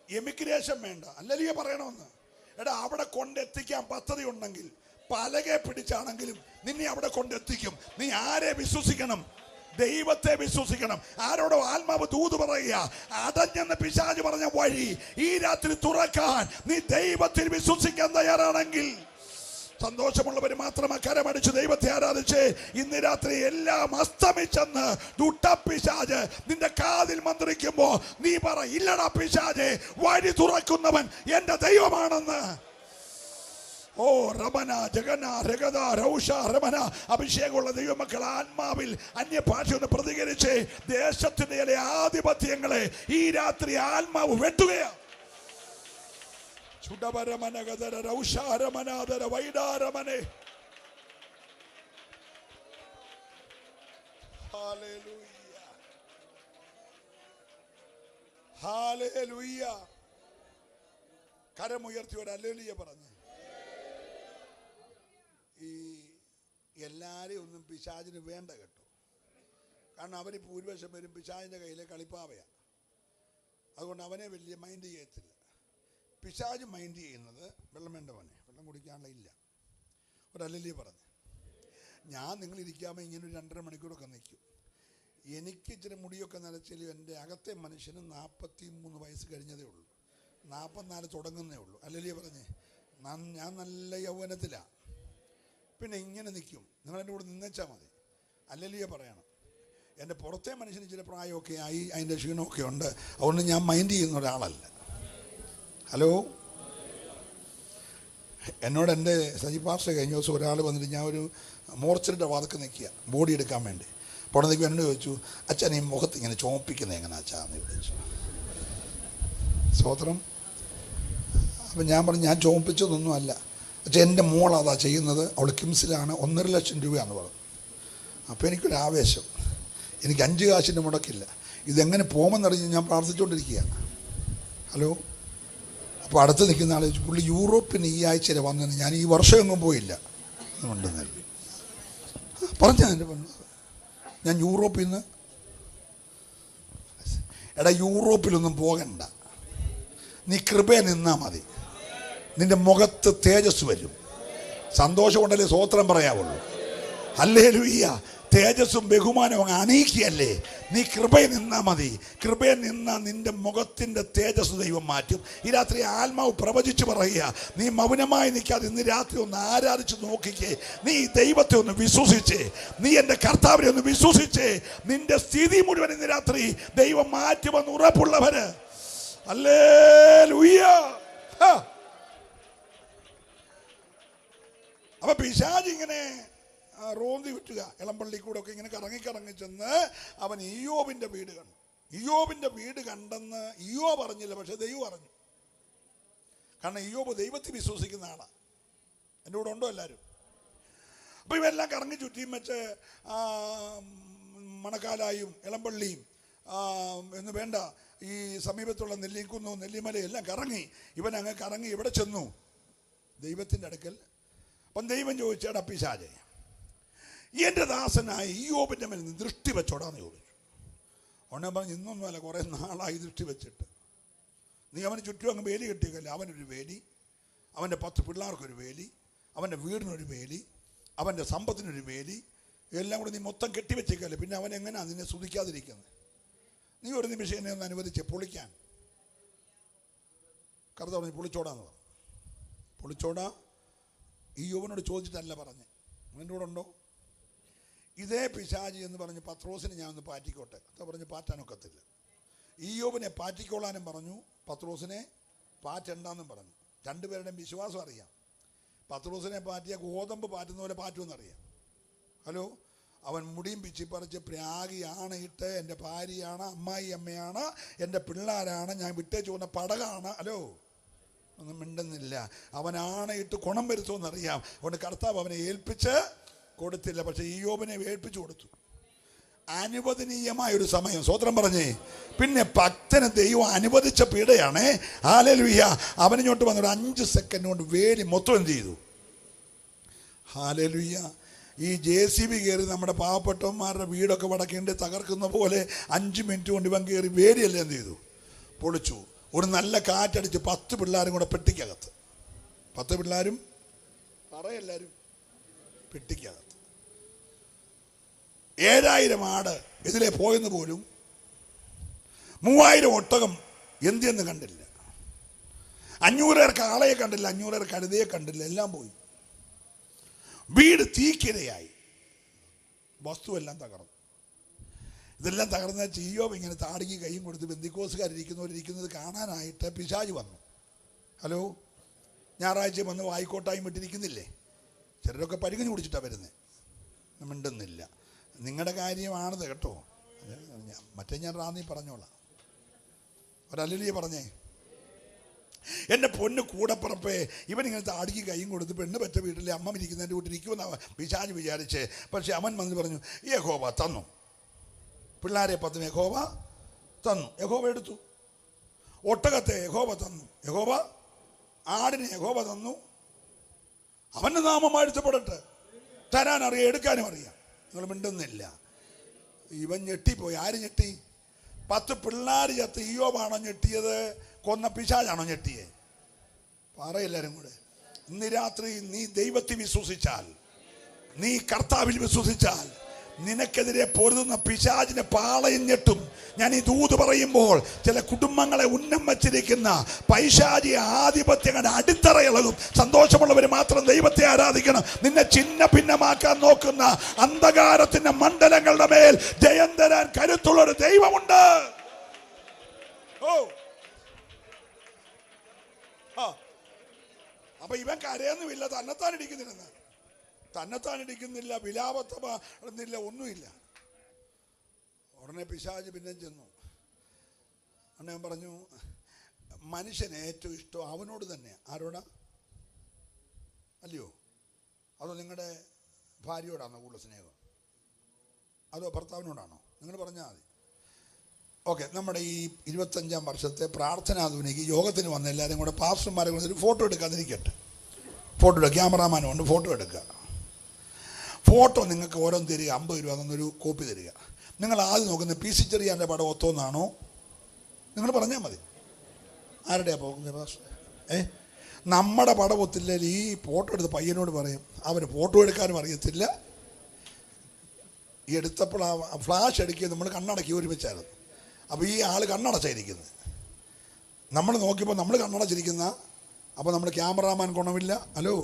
Emigration വേണ്ട. അല്ലല്ലോ പറയണമെന്ന്. എടാ, അവിടെ കൊണ്ടെത്തിക്കാൻ പദ്ധതി ഉണ്ടെങ്കിൽ പലകെ പിടിച്ചാണെങ്കിലും നിന്നെ അവിടെ കൊണ്ടെത്തിക്കും. നീ ആരെ വിശ്വസിക്കണം? ദൈവത്തെ വിശ്വസിക്കണം. ആരോടോ ആത്മാവ് ദൂത് പറയുക, അടഞ്ഞെന്ന് പിശാച് പറഞ്ഞ വഴി ഈ രാത്രി തുറക്കാൻ നീ ദൈവത്തിൽ വിശ്വസിക്കാൻ തയ്യാറാണെങ്കിൽ സന്തോഷമുള്ളവർ മാത്രം കരമടിച്ച് ദൈവത്തെ ആരാധിച്ച് ഇന്ന് രാത്രി എല്ലാം അസ്തമിച്ചെന്ന് ദുഷ്ടപ്പിശാച് നിന്റെ കാതിൽ മന്ത്രിക്കുമ്പോ നീ പറ, ഇല്ലടാ പിശാചേ, വഴി തുറക്കുന്നവൻ എന്റെ ദൈവമാണെന്ന്. ഓ രമന ജഗന രഗത രൗഷ രമന. അഭിഷേകമുള്ള ദൈവമക്കൾ ആത്മാവിൽ അന്യഭാഷയൊന്ന് പ്രതികരിച്ച് ദേശത്തിന്റെ ചില ആധിപത്യങ്ങളെ ഈ രാത്രി ആത്മാവ് വെട്ടുകയാണ്. ചുടപരമനഗതര രൗഷാരമനാദര വൈഡാരമനെ. Hallelujah, hallelujah. കരമുയർത്തി ഒരു ഹല്ലേലൂയ പറഞ്ഞു. ഈ എല്ലാരെയും ഒന്നും പിശാചിന് വേണ്ട കേട്ടോ. കാരണം അവര് ഭൂരിപക്ഷം വരും പിശാചിന്റെ കയ്യിലെ കളിപ്പാവയാണ്. അതുകൊണ്ട് അവനെ വലിയ മൈൻഡ് ചെയ്യത്തില്ല. പിശാച് മൈൻഡ് ചെയ്യുന്നത് വെള്ളം വേണ്ട മോനെ, വെള്ളം കുടിക്കാനുള്ള ഇല്ല. ഒരു ഹല്ലേലൂയ പറഞ്ഞു. ഞാൻ നിങ്ങളിരിക്കാமல் ഇങ്ങനെ ഒരു 2.5 മണിക്കൂറൊക്കെ നിൽക്കും. എനിക്ക് ഇച്ചിരി മുടിയൊക്കെ നനച്ചാലും എൻ്റെ അകത്തെ മനുഷ്യന് 43 വയസ്സ് കഴിഞ്ഞതേ ഉള്ളൂ, 44 തുടങ്ങുന്നേ ഉള്ളൂ. അല്ലല്ലേ പറഞ്ഞേ? ഞാൻ നല്ല യൗവനത്തിലാണ്. പിന്നെ ഇങ്ങനെ നിൽക്കും. നിങ്ങളെൻ്റെ കൂടെ നിന്നേച്ചാൽ മതി. അല്ലല്ലേ പറയണം. എൻ്റെ പുറത്തെ മനുഷ്യന് ഇച്ചിരി പ്രായമൊക്കെ ആയി, അതിൻ്റെ ക്ഷീണമൊക്കെ ഉണ്ട്. അതുകൊണ്ട് ഞാൻ മൈൻഡ് ചെയ്യുന്ന ഒരാളല്ല. ഹലോ, എന്നോട് എൻ്റെ സജി പാസ്റ്റർ കഴിഞ്ഞ ദിവസം ഒരാൾ വന്നിട്ട്, ഞാൻ ഒരു മോർച്ചറിൻ്റെ വാതക്ക് നിൽക്കുക ബോഡി എടുക്കാൻ വേണ്ടി. അപ്പോൾ അവിടെ നിൽക്കുക. എന്നോട് ചോദിച്ചു, അച്ഛൻ ഈ മുഖത്ത് ഇങ്ങനെ ചോപ്പിക്കുന്നത് എങ്ങനെ അച്ഛാന്ന് വിളിച്ചു. സ്വോത്രം. അപ്പം ഞാൻ പറഞ്ഞു, ഞാൻ ചോപ്പിച്ചതൊന്നും അല്ല അച്ഛൻ, എൻ്റെ മോൾ അതാ ചെയ്യുന്നത്, അവൾ കിംസിലാണ്, 1.5 ലക്ഷം രൂപയാണെന്ന് പറഞ്ഞു. അപ്പോൾ എനിക്കൊരു ആവേശം, എനിക്ക് 5 കാശിൻ്റെ മുടക്കില്ല, ഇതെങ്ങനെ പോകുമെന്നറിഞ്ഞ് ഞാൻ പ്രാർത്ഥിച്ചുകൊണ്ടിരിക്കുകയാണ്. ഹലോ. അപ്പോൾ അടുത്ത് നിൽക്കുന്ന ആൾ ചോദിച്ചു, പുള്ളി യൂറോപ്പിന് ഈ ആഴ്ചയിൽ വന്നതിന്, ഞാൻ ഈ വർഷം എങ്ങും പോയില്ല ഉണ്ടെന്നല്ലേ പറഞ്ഞ. ഞാൻ യൂറോപ്പിൽ നിന്ന്, എടാ യൂറോപ്പിലൊന്നും പോകണ്ട, നീ കൃപയെ നിന്നാൽ മതി. നിന്റെ മുഖത്ത് തേജസ് വരും. സന്തോഷമുണ്ടല്ലേ സ്വോത്രം പറയാവുള്ളൂ. ഹല്ലേലൂയ. തേജസ്സും ബഹുമാനവും അണിയിക്കുകയല്ലേ. നീ കൃപയിൽ നിന്നാൽ മതി. കൃപയിൽ നിന്നാൽ നിന്റെ മുഖത്തിൻ്റെ തേജസ് ദൈവം മാറ്റും. ഈ രാത്രി ആത്മാവ് പ്രവചിച്ച് പറയുക, നീ മൗനമായി നിൽക്കാതെ ഇന്ന് രാത്രി ഒന്ന് ആരാധിച്ച് നോക്കിക്കേ. നീ ദൈവത്തെ ഒന്ന് വിശ്വസിച്ചേ, നീ എൻ്റെ കർത്താവിനെ ഒന്ന് വിശ്വസിച്ചേ. നിന്റെ സ്ഥിതി മുഴുവൻ ഇന്ന് രാത്രി ദൈവം മാറ്റുമെന്ന് ഉറപ്പുള്ളവര് ഹല്ലേലൂയ. അപ്പൊ പിശാച് ഇങ്ങനെ റോന്തി വിട്ടുക, ഇളമ്പള്ളി കൂടെ ഒക്കെ ഇങ്ങനെ കറങ്ങി ചെന്ന് അവൻ ഇയ്യോബിന്റെ വീട് കണ്ടു. ഇയ്യോബിന്റെ വീട് കണ്ടെന്ന് ഇയ്യോബ് പറഞ്ഞില്ല, പക്ഷെ ദൈവം അറിഞ്ഞു. കാരണം ഇയ്യോബ് ദൈവത്തിൽ വിശ്വസിക്കുന്ന ആളാ. എൻ്റെ കൂടെ ഉണ്ടോ എല്ലാവരും? അപ്പൊ ഇവരെല്ലാം കറങ്ങി ചുറ്റിയും വെച്ച് മണക്കാലായും ഇളമ്പള്ളിയും എന്ന് വേണ്ട ഈ സമീപത്തുള്ള നെല്ലിക്കുന്നും നെല്ലിമലയും എല്ലാം കറങ്ങി. ഇവൻ അങ്ങ് കറങ്ങി ഇവിടെ ചെന്നു, ദൈവത്തിൻ്റെ അടുക്കൽ. അപ്പം ദൈവം ചോദിച്ചേടാ പിശാചേ, എൻ്റെ ദാസനായ ഇയ്യോബിൻ്റെ മേൽ ദൃഷ്ടി വെച്ചോടാന്ന് ചോദിച്ചു. ഉടനെ പറഞ്ഞു, ഇന്നൊന്നുമല്ല, കുറേ നാളായി ദൃഷ്ടി വെച്ചിട്ട്. നീ അവന് ചുറ്റും അങ്ങ് വേലി കെട്ടിയല്ലേ. അവനൊരു വേലി, അവൻ്റെ 10 പിള്ളേർക്കൊരു വേലി, അവൻ്റെ വീടിനൊരു വേലി, അവൻ്റെ സമ്പത്തിനൊരു വേലി, എല്ലാം കൂടി നീ മൊത്തം കെട്ടിവെച്ചേക്കല്ലേ. പിന്നെ അവൻ എങ്ങനെയാണ് നിന്നെ സ്തുതിക്കാതിരിക്കുന്നത്? നീ ഒരു നിമിഷം എന്നെ ഒന്ന് അനുവദിച്ച് പൊളിക്കാൻ. കർത്താവ് പറഞ്ഞു, പൊളിച്ചോടാന്ന് പറഞ്ഞു. പൊളിച്ചോടാ ഇയ്യോബിനോട് ചോദിച്ചിട്ടല്ല പറഞ്ഞ്. എൻ്റെ കൂടെ ഉണ്ടോ? ഇതേ പിശാചി എന്ന് പറഞ്ഞ് പത്രോസിനെ ഞാൻ ഒന്ന് പാറ്റിക്കോട്ടെ. അതാ പറഞ്ഞ് പാറ്റാനൊക്കത്തില്ല. ഇയ്യോബിനെ പാറ്റിക്കോളാനും പറഞ്ഞു, പത്രോസിനെ പാറ്റണ്ടെന്നും പറഞ്ഞു. രണ്ടുപേരുടെയും വിശ്വാസം അറിയാം. പത്രോസിനെ പാറ്റിയ ഗോതമ്പ് പാറ്റുന്ന പോലെ പാറ്റുമെന്നറിയാം. ഹലോ. അവൻ മുടിയും പിച്ചിപ്പറിച്ച് പ്രാഗിയാണ് ഇട്ട്, എൻ്റെ ഭാര്യയാണ്, അമ്മായി അമ്മയാണ്, എൻ്റെ പിള്ളേരാണ്, ഞാൻ വിട്ടേച്ചു പോകുന്ന പടകാണ്. ഹലോ. ഒന്നും മിണ്ടുന്നില്ല. അവനാണ് ഇട്ട് ഗുണം വരുത്തുമെന്നറിയാം. അതുകൊണ്ട് കർത്താവ് അവനെ ഏൽപ്പിച്ച് കൊടുത്തില്ല, പക്ഷെ ഇയ്യോബിനെ ഏൽപ്പിച്ചു കൊടുത്തു. അനുവദനീയമായൊരു സമയം. സ്വോത്രം പറഞ്ഞേ. പിന്നെ ഭക്തന് ദൈവം അനുവദിച്ച പീഡയാണ്. ഹല്ലേലൂയ. അവനിങ്ങോട്ട് വന്നൊരു 5 സെക്കൻഡ് കൊണ്ട് വേലി മൊത്തം എന്ത് ചെയ്തു? ഹല്ലേലൂയ. ഈ JCB കയറി നമ്മുടെ പാവപ്പെട്ടവന്മാരുടെ വീടൊക്കെ വടക്കേണ്ടി തകർക്കുന്ന പോലെ 5 മിനിറ്റ് കൊണ്ട് ഇവൻ കയറി വേലിയല്ലേ എന്ത് ചെയ്തു? പൊളിച്ചു. ഒരു നല്ല കാറ്റടിച്ച് 10 പിള്ളേരും കൂടെ പെട്ടിക്കകത്ത്. 10 പിള്ളേരും പറയെല്ലാവരും പെട്ടിക്കകത്ത്. 7000 ആട് ഇതിലെ പോയെന്ന് പോലും, 3000 ഒട്ടകം എന്തിയെന്ന് കണ്ടില്ല, 500 പേർക്ക് ആളയെ കണ്ടില്ല, 500 പേർക്ക് കഴുതയെ കണ്ടില്ല, എല്ലാം പോയി. വീട് തീക്കിരയായി, വസ്തുവെല്ലാം തകർന്നു. ഇതെല്ലാം തകർന്ന ഇയ്യോബ് ഇങ്ങനെ താടിക്ക് കൈയും കൊടുത്ത് ബന്ധിക്കോസുകാരിരിക്കുന്നവരിക്കുന്നത് കാണാനായിട്ട് പിശാച് വന്നു. ഹലോ. ഞായറാഴ്ച വന്ന് വായിക്കോട്ടായും വിട്ടിരിക്കുന്നില്ലേ? ചിലരൊക്കെ പരിഗണി കുടിച്ചിട്ടാണ് വരുന്നത്. മിണ്ടുന്നില്ല. നിങ്ങളുടെ കാര്യമാണത് കേട്ടോ. മറ്റേ ഞാൻ റാന്നി പറഞ്ഞോളാം. ഒരല്ലേ പറഞ്ഞേ, എൻ്റെ പൊന്ന് കൂടപ്പുറപ്പേ, ഇവനിങ്ങനെ താടിക്ക് കൈയും കൊടുത്ത് പെണ്ണ് പറ്റ വീട്ടിലെ അമ്മ ഇരിക്കുന്നതിൻ്റെ വീട്ടിലിരിക്കുമെന്നാണ് പിശാച് വിചാരിച്ച്. പക്ഷെ അവൻ വന്ന് പറഞ്ഞു, യഹോവ തന്നു, പിള്ളേരെ 10 യഹോവ തന്നു. യഹോവ എടുത്തു. ഒട്ടകത്തെ യഹോവ തന്നു, യഹോവ ആടിനെ യഹോവ തന്നു. അവൻ്റെ നാമം വാഴ്ത്തപ്പെടട്ടെ. തരാൻ അറിയാം, എടുക്കാനും അറിയാം. നിങ്ങൾ മിണ്ടുന്നില്ല. ഇവൻ ഞെട്ടിപ്പോയി. ആര് ഞെട്ടി? 10 പിള്ളേർ ചത്ത് ഇയ്യോബാണോ ഞെട്ടിയത്? കൊന്ന പിശാചാണോ ഞെട്ടിയേ? പറയെല്ലാരും കൂടെ. ഇന്ന് രാത്രി നീ ദൈവത്തിൽ വിശ്വസിച്ചാൽ നീ കർത്താവിൽ വിശ്വസിച്ചാൽ നിനക്കെതിരെ പൊരുതുന്ന പിശാചിനെ പാളയം ഞെട്ടും. ഞാൻ ഈ ദൂത് പറയുമ്പോൾ ചില കുടുംബങ്ങളെ ഉന്നം വച്ചിരിക്കുന്ന പൈശാചിക ആധിപത്യങ്ങളുടെ അടിത്തറ ഇളകും. സന്തോഷമുള്ളവർ മാത്രം ദൈവത്തെ ആരാധിക്കണം. നിന്നെ ചിന്ന ഭിന്നമാക്കാൻ നോക്കുന്ന അന്ധകാരത്തിന്റെ മണ്ഡലങ്ങളുടെ മേൽ ജയം തരാൻ കരുത്തുള്ളൊരു ദൈവമുണ്ട്. അപ്പൊ ഇവൻ കരയൊന്നുമില്ല, തന്നെത്താൻ ഇടിക്കുന്നില്ല, വിലാപത്തമില്ല, ഒന്നുമില്ല. ഉടനെ പിശാച് പിന്നെ ചെന്നു. ഞാൻ പറഞ്ഞു, മനുഷ്യന് ഏറ്റവും ഇഷ്ടം അവനോട് തന്നെ. ആരോടാ? അല്ലയോ? അതോ നിങ്ങളുടെ ഭാര്യയോടാണോ കൂടുതൽ സ്നേഹം? അതോ ഭർത്താവിനോടാണോ? നിങ്ങൾ പറഞ്ഞാൽ മതി. ഓക്കെ, നമ്മുടെ ഈ 25-ാം വർഷത്തെ പ്രാർത്ഥനാധുനിക്ക് യോഗത്തിന് വന്ന എല്ലാവരും കൂടെ പാസ്റ്റർമാരെ കൊണ്ട് ഒരു ഫോട്ടോ എടുക്കാതിരിക്കട്ടെ. ഫോട്ടോ എടുക്കുക, ക്യാമറാമാനും കൊണ്ട് ഫോട്ടോ എടുക്കുക. ഫോട്ടോ നിങ്ങൾക്ക് ഓരോന്ന് തരിക, 50 രൂപ എന്നൊരു കോപ്പി തരിക. നിങ്ങൾ ആദ്യം നോക്കുന്നത് പി സി ചെറിയാൻ്റെ പടം ഒത്തോന്നാണോ? നിങ്ങൾ പറഞ്ഞാൽ മതി. ആരുടെയാ പോകുന്നത് പാസ്റ്റർ? നമ്മുടെ പടം ഒത്തില്ലെങ്കിൽ ഈ ഫോട്ടോ എടുത്ത് പയ്യനോട് പറയും, അവന് ഫോട്ടോ എടുക്കാനും അറിയത്തില്ല. ഈ എടുത്തപ്പോൾ ആ ഫ്ലാഷ് എടുക്കുക, നമ്മൾ കണ്ണടക്കി ഒരുമിച്ചായിരുന്നു. അപ്പോൾ ഈ ആൾ കണ്ണടച്ചായിരിക്കുന്നത്. നമ്മൾ നോക്കിയപ്പോൾ നമ്മൾ കണ്ണടച്ചിരിക്കുന്ന, അപ്പോൾ നമ്മൾ ക്യാമറാമാൻ ഗുണമില്ല. ഹലോ,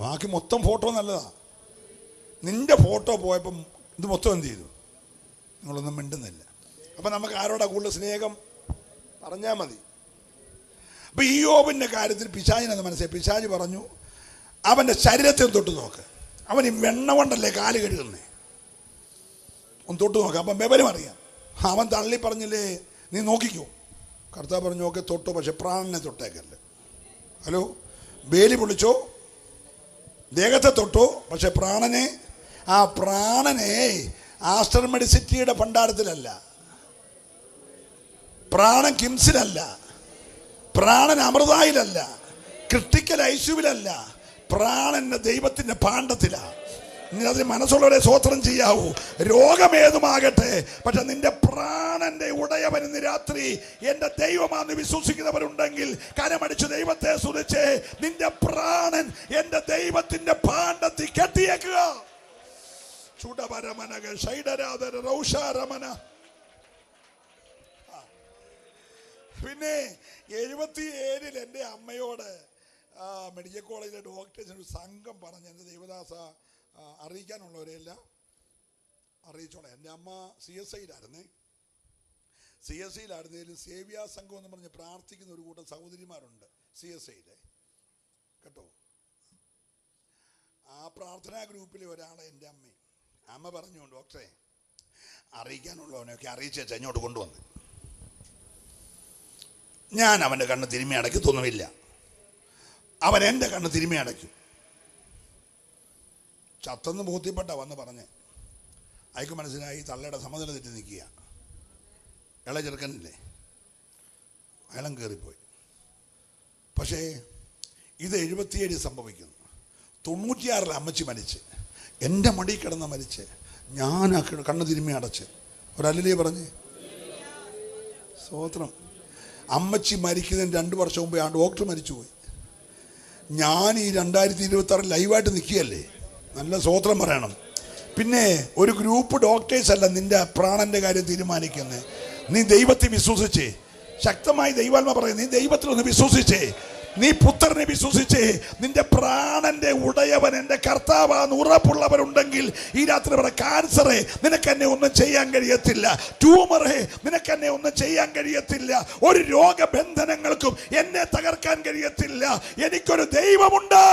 ബാക്കി മൊത്തം ഫോട്ടോ നല്ലതാ. നിൻ്റെ ഫോട്ടോ പോയപ്പം ഇത് മൊത്തം എന്ത് ചെയ്തു? നിങ്ങളൊന്നും മിണ്ടുന്നില്ല. അപ്പം നമുക്ക് ആരോടാ കൂടുതൽ സ്നേഹം? പറഞ്ഞാൽ മതി. അപ്പം ഈ യോബിൻ്റെ കാര്യത്തിൽ പിശാചിനെന്ന് മനസ്സിലായി. പിശാച് പറഞ്ഞു, അവൻ്റെ ശരീരത്തെ തൊട്ട് നോക്ക്, അവൻ ഈ വെണ്ണ കൊണ്ടല്ലേ കാല് കഴുകുന്നേ, ഒന്ന് തൊട്ട് നോക്ക്. അപ്പം വിവരം അറിയാം. അവൻ തള്ളി പറഞ്ഞില്ലേ, നീ നോക്കിക്കോ. കർത്താവ് പറഞ്ഞു, ഓക്കെ തൊട്ടോ, പക്ഷെ പ്രാണനെ തൊട്ടേക്കല്ലേ. ഹലോ, വേലി പൊളിച്ചോ, ദേഹത്തെ തൊട്ടോ, പക്ഷെ പ്രാണനെ, ആ പ്രാണനെ ആസ്റ്റർ മെഡിസിറ്റിയുടെ ഭണ്ഡാരത്തിലല്ല, പ്രാണൻ കിംസിലല്ല, പ്രാണൻ അമൃതായിലല്ല, ക്രിട്ടിക്കൽ ഐസ്യുവിലല്ല, പ്രാണന്റെ ദൈവത്തിന്റെ ഭാണ്ഡത്തിലാണ്. നീ അതിന് മനസ്സുള്ളവരെ സ്വോത്രം ചെയ്യാവൂ. രോഗമേതുമാകട്ടെ, പക്ഷെ നിന്റെ പ്രാണന്റെ ഉടയവൻ ഇന്ന് രാത്രി എൻ്റെ ദൈവമാണെന്ന് വിശ്വസിക്കുന്നവരുണ്ടെങ്കിൽ കരമടിച്ച് ദൈവത്തെ സ്തുതിച്ച് നിന്റെ പ്രാണൻ എൻ്റെ ദൈവത്തിന്റെ ഭാണ്ഡത്തിൽ കെട്ടിയേക്കുക. ചുടപരമനക ഷൈഡരാധര റൗഷാരമന. പിന്നെ 77-ൽ എൻ്റെ അമ്മയോട് മെഡിക്കൽ കോളേജിലെ ഡോക്ടേഴ്സിന് ഒരു സംഘം പറഞ്ഞ്, എൻ്റെ ദൈവദാസ അറിയിക്കാനുള്ളവരെല്ലാം അറിയിച്ചോളാം. എൻ്റെ അമ്മ CSIയിലായിരുന്നേ. CSIയിലായിരുന്നതിലും സേവ്യാ സംഘം എന്ന് പറഞ്ഞ് പ്രാർത്ഥിക്കുന്ന ഒരു കൂട്ടം സഹോദരിമാരുണ്ട് CSIയിലെ, കേട്ടോ. ആ പ്രാർത്ഥനാ ഗ്രൂപ്പിലെ ഒരാളെ എൻ്റെ അമ്മ പറഞ്ഞു, ഡോക്ടറെ അറിയിക്കാനുള്ളവനെയൊക്കെ അറിയിച്ചേച്ചാ ഇങ്ങോട്ട് കൊണ്ടുവന്ന്. ഞാൻ അവൻ്റെ കണ്ണ് തിരുമ്മി അടയ്ക്കത്തൊന്നുമില്ല, അവൻ എൻ്റെ കണ്ണ് തിരുമ്മി അടയ്ക്കും. ചത്തെന്ന് ബോധ്യപ്പെട്ട വന്ന് പറഞ്ഞ് അയക്ക് മനസ്സിലായി തള്ളയുടെ സമനില തെറ്റി നിൽക്കുക. ഇള ചെറുക്കനില്ലേ, അയാളും കയറിപ്പോയി. പക്ഷേ ഇത് 77 സംഭവിക്കുന്നു. 96-ൽ അമ്മച്ചി മരിച്ച്, എൻ്റെ മടി കിടന്ന് മരിച്ച്, ഞാൻ ആ കണ്ണ് തിരുമ്മി അടച്ച്. ഒരല്ലേ പറഞ്ഞ് സ്തോത്രം. അമ്മച്ചി മരിക്കുന്നതിന് 2 വർഷം മുമ്പേ ആ ഡോക്ടർ മരിച്ചുപോയി. ഞാൻ ഈ 2026 ലൈവായിട്ട് നിൽക്കുകയല്ലേ, നല്ല സ്തോത്രം പറയണം. പിന്നെ ഒരു ഗ്രൂപ്പ് ഡോക്ടേഴ്സ് അല്ല നിന്റെ പ്രാണന്റെ കാര്യം തീരുമാനിക്കുന്നത്. നീ ദൈവത്തെ വിശ്വസിച്ചേ, ശക്തമായി ദൈവാത്മ പറയുന്നത്, നീ ദൈവത്തിലൊന്ന് വിശ്വസിച്ചേ, നീ പുത്രനെ വിശ്വസിച്ചേ, നിന്റെ പ്രാണന്റെ ഉടയവൻ എൻ്റെ കർത്താവാന്ന് ഉറപ്പുള്ളവരുണ്ടെങ്കിൽ ഈ രാത്രി ഇവിടെ ക്യാൻസറെ നിനക്കെന്നെ ഒന്നും ചെയ്യാൻ കഴിയത്തില്ല, ട്യൂമറെ നിനക്കെന്നെ ഒന്നും ചെയ്യാൻ കഴിയത്തില്ല, ഒരു രോഗബന്ധനങ്ങൾക്കും എന്നെ തകർക്കാൻ കഴിയത്തില്ല. എനിക്കൊരു ദൈവമുണ്ട്.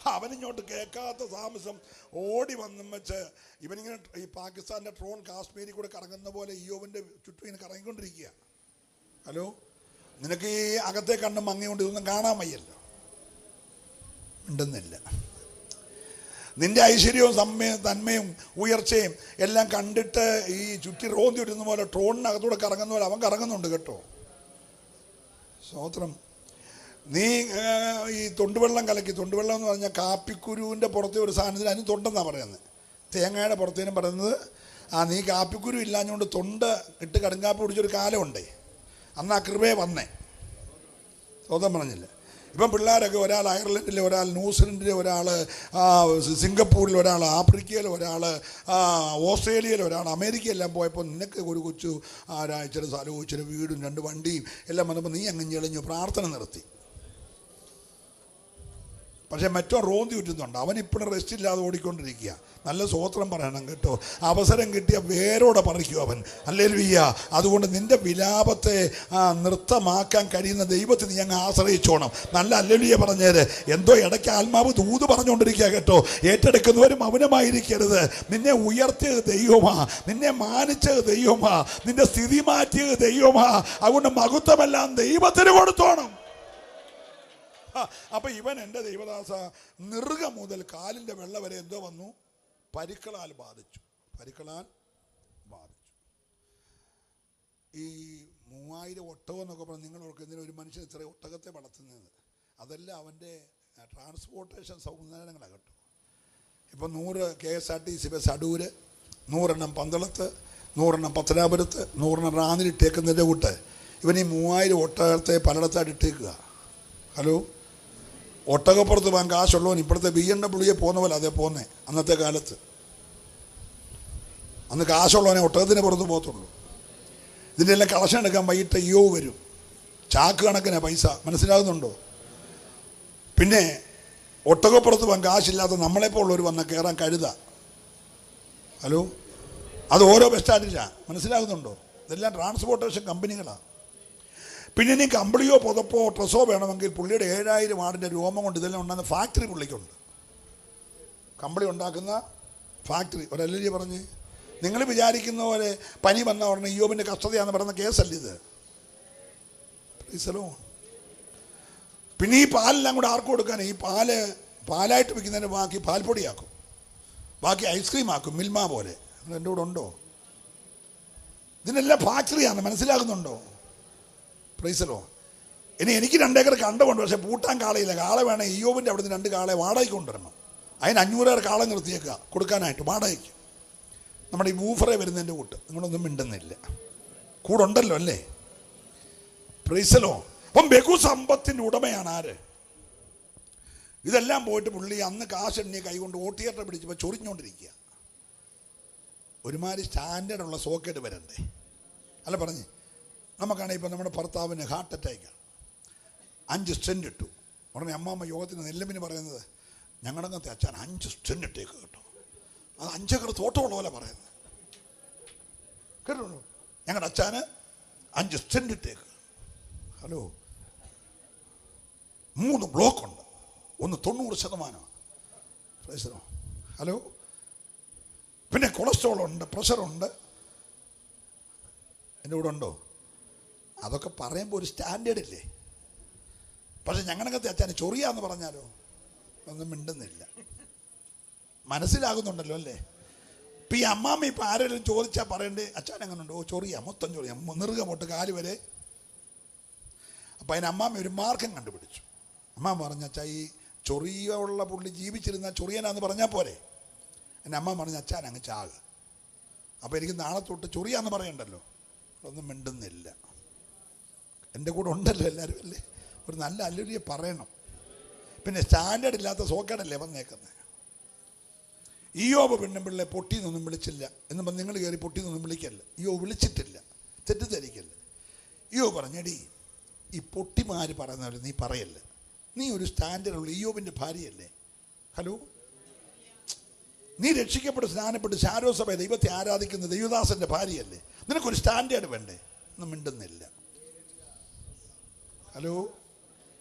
അവനിങ്ങോട്ട് കേൾക്കാത്ത താമസം ഓടി വന്നും വെച്ച് ഇവനിങ്ങനെ ഈ പാകിസ്ഥാൻ്റെ ഡ്രോൺ കാശ്മീരിൽ കൂടെ കറങ്ങുന്ന പോലെ ഇയ്യോബിൻ്റെ ചുറ്റും ഇങ്ങനെ കറങ്ങിക്കൊണ്ടിരിക്കുക. ഹലോ, നിനക്ക് ഈ അകത്തെ കണ്ണും മങ്ങിക്കൊണ്ട് ഇതൊന്നും കാണാൻ വയ്യല്ലോ, ഉണ്ടെന്നില്ല. നിന്റെ ഐശ്വര്യവും തന്മയും ഉയർച്ചയും എല്ലാം കണ്ടിട്ട് ഈ ചുറ്റി റോന്തി വിടുന്ന പോലെ ട്രോണിനകത്തൂടെ കറങ്ങുന്ന പോലെ അവൻ കറങ്ങുന്നുണ്ട് കേട്ടോ. സ്തോത്രം. നീ ഈ തൊണ്ടുവെള്ളം കലക്കി, തൊണ്ടുവെള്ളം എന്ന് പറഞ്ഞാൽ കാപ്പിക്കുരുവിൻ്റെ പുറത്തെ ഒരു സാധനത്തിന് അതിന് തൊണ്ടെന്നാണ് പറയുന്നത്, തേങ്ങയുടെ പുറത്തേനും പറയുന്നത്. നീ കാപ്പിക്കുരു ഇല്ലാഞ്ഞുകൊണ്ട് തൊണ്ട് ഇട്ട് കടുങ്കാപ്പി പിടിച്ചൊരു കാലമുണ്ടേ, അന്ന് ആ കൃപയെ വന്നേ. സ്വതം പറഞ്ഞില്ല. ഇപ്പം പിള്ളേരൊക്കെ ഒരാൾ അയർലൻഡിൽ, ഒരാൾ ന്യൂസിലൻഡിൽ, ഒരാൾ സിംഗപ്പൂരിൽ, ഒരാൾ ആഫ്രിക്കയിൽ, ഒരാൾ ഓസ്ട്രേലിയയിൽ, ഒരാൾ അമേരിക്കയെല്ലാം പോയപ്പോൾ നിനക്ക് ഒരു കൊച്ചു ഇച്ചിരി സ്ഥലവും ഇച്ചിരി വീടും 2 വണ്ടിയും എല്ലാം വന്നപ്പോൾ നീ അങ്ങ് ഞെളിഞ്ഞു, പ്രാർത്ഥന നിർത്തി. പക്ഷേ മറ്റോ റോന്തി വിറ്റുന്നുണ്ട്. അവനിപ്പോഴും റെസ്റ്റ് ഇല്ലാതെ ഓടിക്കൊണ്ടിരിക്കുക. നല്ല സ്തോത്രം പറയണം കേട്ടോ. അവസരം കിട്ടിയ വേരോടെ പറിക്കും അവൻ. ഹല്ലേലൂയ. അതുകൊണ്ട് നിന്റെ വിലാപത്തെ നൃത്തമാക്കാൻ കഴിയുന്ന ദൈവത്തെ നീ അങ്ങ് ആശ്രയിച്ചോണം. നല്ല ഹല്ലേലൂയ പറഞ്ഞേര്. എന്തോ ഇടയ്ക്ക് ആത്മാവ് ദൂത് പറഞ്ഞുകൊണ്ടിരിക്കുക കേട്ടോ. ഏറ്റെടുക്കുന്നവരും മൗനമായിരിക്കരുത്. നിന്നെ ഉയർത്തിയത് ദൈവമാ, നിന്നെ മാനിച്ചത് ദൈവമാ, നിന്റെ സ്ഥിതി മാറ്റിയത് ദൈവമാ. അതുകൊണ്ട് മഹത്വമെല്ലാം ദൈവത്തിന് കൊടുത്തോണം. അപ്പൊ ഇവൻ എൻ്റെ ദൈവദാസ നിറുക മുതൽ കാലിൻ്റെ വെള്ള വരെ എന്തോ വന്നു? പരിക്കളാൽ ബാധിച്ചു. ഈ 3000 ഒട്ടകം എന്നൊക്കെ പറഞ്ഞ് നിങ്ങൾ ഓർക്കുന്നതിന് ഒരു മനുഷ്യൻ ഇത്ര ഒട്ടകത്തെ വളർത്തുന്നത്, അതെല്ലാം അവൻ്റെ ട്രാൻസ്പോർട്ടേഷൻ സംവിധാനങ്ങളാണ് കേട്ടോ. ഇപ്പം 100 KSRTC ബസ് അടൂര്, 100 എണ്ണം പന്തളത്ത്, 100 എണ്ണം പത്തനാപുരത്ത്, 100 എണ്ണം റാന്നിലിട്ടേക്കുന്നതിൻ്റെ കൂട്ട് ഇവൻ ഈ 3000 ഒട്ടകത്തെ പലയിടത്തായിട്ട് ഇട്ടേക്കുക. ഹലോ, ഒട്ടകപ്പുറത്ത് പോകാൻ കാശുള്ളവൻ ഇപ്പോഴത്തെ BMW പോകുന്ന പോലെ അതേ പോന്നേ. അന്നത്തെ കാലത്ത് അന്ന് കാശുള്ളവനെ ഒട്ടകത്തിന് പുറത്ത് പോകത്തുള്ളൂ. ഇതിൻ്റെ എല്ലാം കളക്ഷൻ എടുക്കാൻ വൈകിട്ട് വരും. ചാക്ക് കണക്കിന് പൈസ, മനസ്സിലാകുന്നുണ്ടോ? പിന്നെ ഒട്ടകപ്പുറത്ത് പോകാൻ കാശില്ലാത്ത നമ്മളെപ്പോലുള്ളവർ വന്നാൽ കയറാൻ കഴുത. ഹലോ, അത് ഓരോ ബസ് സ്റ്റാൻഡിലാണ്, മനസ്സിലാകുന്നുണ്ടോ? ഇതെല്ലാം ട്രാൻസ്പോർട്ടേഷൻ കമ്പനികളാണ്. പിന്നെ ഇനി കമ്പിളിയോ പുതപ്പോ ഡ്രസ്സോ വേണമെങ്കിൽ പുള്ളിയുടെ 7000 ആടിൻ്റെ രോമം കൊണ്ട് ഇതെല്ലാം ഉണ്ടാകുന്ന ഫാക്ടറി പുള്ളിക്കുണ്ട്. കമ്പിളി ഉണ്ടാക്കുന്ന ഫാക്ടറി. ഒരല്ലേ പറഞ്ഞ് നിങ്ങൾ വിചാരിക്കുന്ന പോലെ പനി വന്ന ഉടനെ ഇയ്യോബിൻ്റെ കഷ്ടതയാണെന്ന് പറയുന്ന കേസല്ല ഇത്. പിന്നെ ഈ പാലെല്ലാം കൂടെ ആർക്കും കൊടുക്കാൻ? ഈ പാലായിട്ട് വിൽക്കുന്നതിന് ബാക്കി പാൽപ്പൊടിയാക്കും, ബാക്കി ഐസ്ക്രീം ആക്കും, മിൽമ പോലെ. എൻ്റെ കൂടെ ഉണ്ടോ? ഇതിനെല്ലാം ഫാക്ടറിയാണ്, മനസ്സിലാകുന്നുണ്ടോ? പ്രൈസലോ. ഇനി എനിക്ക് 2 ഏക്കർ കണ്ടമുണ്ട്, പക്ഷേ പൂട്ടാൻ കാളയില്ല. കാള വേണം. ഇയ്യോബിൻ്റെ അവിടുന്ന് 2 കാളയെ വാടകയ്ക്ക് കൊണ്ടുവരണം. അതിന് 500 കാള നിർത്തിയേക്കുക കൊടുക്കാനായിട്ട് വാടകയ്ക്ക്. നമ്മുടെ ഈ ബൂഫറെ വരുന്നതിൻ്റെ കൂട്ട്. നിങ്ങളൊന്നും മിണ്ടുന്നില്ല, കൂടെ ഉണ്ടല്ലോ അല്ലേ? പ്രൈസലോ. അപ്പം ബഹുസമ്പത്തിൻ്റെ ഉടമയാണ് ആര്? ഇതെല്ലാം പോയിട്ട് പുള്ളി അന്ന് കാശെണ്ണിയ കൈകൊണ്ട് ഓട്ടിയേറ്റർ പിടിച്ചപ്പോൾ ചൊറിഞ്ഞുകൊണ്ടിരിക്കുക. ഒരുമാതിരി സ്റ്റാൻഡേർഡുള്ള സോക്കേട് വരണ്ടേ? അല്ല പറഞ്ഞേ. നമുക്കാണെങ്കിൽ ഇപ്പോൾ നമ്മുടെ ഭർത്താവിന് ഹാർട്ട് അറ്റാക്കാണ്. 5 സ്റ്റെൻറ്റ് ഇട്ടു. ഉടനെ അമ്മാമ്മ യോഗത്തിന് നെല്ലമ്പിന് പറയുന്നത്, ഞങ്ങളങ്ങനത്തെ അച്ഛൻ 5 സ്റ്റെൻറ്റ് ഇട്ടേക്ക് കേട്ടോ. അത് 5 ഏക്കർ തോട്ടമുള്ള പോലെ പറയുന്നത് കേട്ടോ. ഞങ്ങളുടെ അച്ഛന് 5 സ്റ്റെൻറ്റ് ഇട്ടേക്ക്. ഹലോ, 3 ബ്ലോക്കുണ്ട്, ഒന്ന് 90%. ഹലോ, പിന്നെ കൊളസ്ട്രോൾ ഉണ്ട്, പ്രഷറുണ്ട്. എൻ്റെ കൂടെ ഉണ്ടോ? അതൊക്കെ പറയുമ്പോൾ ഒരു സ്റ്റാൻഡേർഡ് ഇല്ലേ? പക്ഷെ ഞങ്ങളകത്തെ അച്ഛനെ ചൊറിയാന്ന് പറഞ്ഞാലോ ഒന്നും മിണ്ടുന്നില്ല. മനസ്സിലാകുന്നുണ്ടല്ലോ അല്ലേ? ഇപ്പം ഈ അമ്മാമ്മ ഇപ്പം ആരെങ്കിലും ചോദിച്ചാൽ പറയണ്ടേ അച്ഛൻ എങ്ങനെ ഉണ്ടോ? ചൊറിയാ, മൊത്തം ചൊറിയാ, നെറുക പൊട്ട് കാല് വരെ. അപ്പം അതിന് അമ്മാമ്മ ഒരു മാർഗം കണ്ടുപിടിച്ചു. അമ്മാമ്മ പറഞ്ഞ അച്ഛാ, ഈ ചൊറിയുള്ള പുള്ളി ജീവിച്ചിരുന്ന ചൊറിയനാന്ന് പറഞ്ഞാൽ പോരെ. എൻ്റെ അമ്മ പറഞ്ഞ അച്ഛൻ അങ്ങ് ചാക്. അപ്പോൾ എനിക്ക് നാളെ തൊട്ട് ചൊറിയാന്ന് പറയണ്ടല്ലോ. ഒന്നും മിണ്ടുന്നില്ല. എൻ്റെ കൂടെ ഉണ്ടല്ലോ എല്ലാവരും അല്ലേ? ഒരു നല്ല അല്ലുലിയെ പറയണം. പിന്നെ സ്റ്റാൻഡേർഡ് ഇല്ലാത്ത സോക്കേടല്ലേ വന്നേക്കുന്നത്. ഇയ്യോബ് പെണ്ണുമ്പിള്ളെ പൊട്ടിന്നൊന്നും വിളിച്ചില്ല എന്ന് പറഞ്ഞ് നിങ്ങൾ കയറി പൊട്ടിന്നൊന്നും വിളിക്കല്ല. ഇയ്യോബ് വിളിച്ചിട്ടില്ല, തെറ്റിദ്ധരിക്കല്ല. ഇയ്യോബ് പറഞ്ഞടി, ഈ പൊട്ടിമാര് പറയുന്നവരെ നീ പറയല്ല. നീ ഒരു സ്റ്റാൻഡേർഡുള്ള ഇയ്യോബിൻ്റെ ഭാര്യയല്ലേ? ഹലോ, നീ രക്ഷിക്കപ്പെട്ട് സ്നാനപ്പെട്ട് ശാരോസഭ ദൈവത്തെ ആരാധിക്കുന്ന ദൈവദാസൻ്റെ ഭാര്യയല്ലേ? നിനക്കൊരു സ്റ്റാൻഡേർഡ് വേണ്ടേ? ഒന്നും മിണ്ടുന്നില്ല. ഹലോ,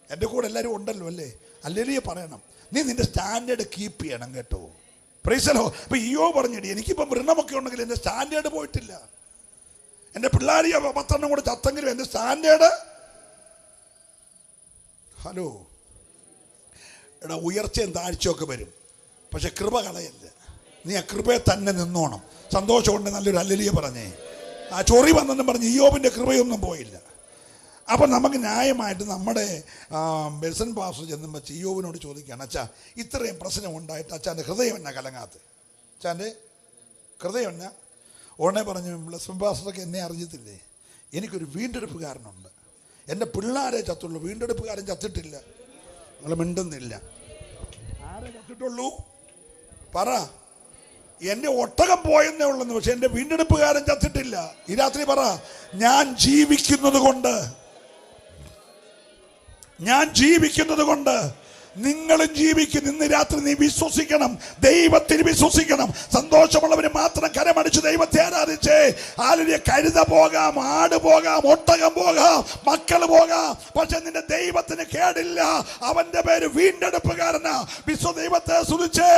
എൻ്റെ കൂടെ എല്ലാവരും ഉണ്ടല്ലോ അല്ലേ? അല്ലേലൂയ പറയണം. നീ നിൻ്റെ സ്റ്റാൻഡേർഡ് കീപ്പ് ചെയ്യണം കേട്ടോ. പ്രൈസലോ. അപ്പം ഇയ്യോബ് പറഞ്ഞിടി, എനിക്കിപ്പം വൃണമൊക്കെ ഉണ്ടെങ്കിൽ എൻ്റെ സ്റ്റാൻഡേർഡ് പോയിട്ടില്ല. എൻ്റെ പിള്ളേരിയ 10 കൂടെ ചത്തെങ്കിലും എൻ്റെ സ്റ്റാൻഡേർഡ്. ഹലോ, എടാ, ഉയർച്ചയും താഴ്ചയൊക്കെ വരും, പക്ഷെ കൃപ കളയല്ല. നീ ആ കൃപയെ തന്നെ നിന്നോണം. സന്തോഷമുണ്ട്. നല്ലൊരു ഹല്ലേലൂയ പറഞ്ഞേ. ആ ചൊറി വന്നെന്നും പറഞ്ഞ് ഇയ്യോബിൻ്റെ കൃപയൊന്നും പോയില്ല. അപ്പം നമുക്ക് ന്യായമായിട്ട് നമ്മുടെ ബെസൻ പാസ്റ്റർ ചെന്നും വെച്ച് ഇയ്യോബിനോട് ചോദിക്കുകയാണ്, അച്ഛാ ഇത്രയും പ്രശ്നം ഉണ്ടായിട്ട് അച്ഛൻ്റെ ഹൃദയം എന്നാ കലങ്ങാത്ത? അച്ഛൻ്റെ ഹൃദയം എന്നാ? ഉടനെ പറഞ്ഞു, ബെസൻ പാസ്റ്ററൊക്കെ എന്നെ അറിഞ്ഞിട്ടില്ലേ, എനിക്കൊരു വീണ്ടെടുപ്പുകാരനുണ്ട്. എൻ്റെ പിള്ളേരെ ചത്തുള്ളൂ, വീണ്ടെടുപ്പുകാരൻ ചത്തിട്ടില്ല. നിങ്ങൾ മിണ്ടുന്നില്ല. ആരെ ചത്തിട്ടുള്ളൂ? പറ. എൻ്റെ ഒട്ടകം പോയെന്നേ ഉള്ളെന്ന്, പക്ഷെ എൻ്റെ വീണ്ടെടുപ്പുകാരൻ ചത്തിട്ടില്ല. ഈ രാത്രി പറ, ഞാൻ ജീവിക്കുന്നത് കൊണ്ട്, ഞാൻ ജീവിക്കുന്നത് കൊണ്ട് നിങ്ങളും ജീവിക്കും. ഇന്ന് രാത്രി നീ വിശ്വസിക്കണം, ദൈവത്തിൽ വിശ്വസിക്കണം. സന്തോഷമുള്ളവന് മാത്രം കരമടിച്ച് ദൈവത്തെ ആരാധിച്ചേ. ആലുര്യ കഴുത പോകാം, ആട് പോകാം, ഒട്ടകം പോകാം, മക്കൾ പോകാം, പക്ഷെ നിന്റെ ദൈവത്തിന് കേടില്ല. അവന്റെ പേര് വീണ്ടെടുപ്പുകാരനാ. വിശ്വ ദൈവത്തെ സ്തുതിച്ചേ.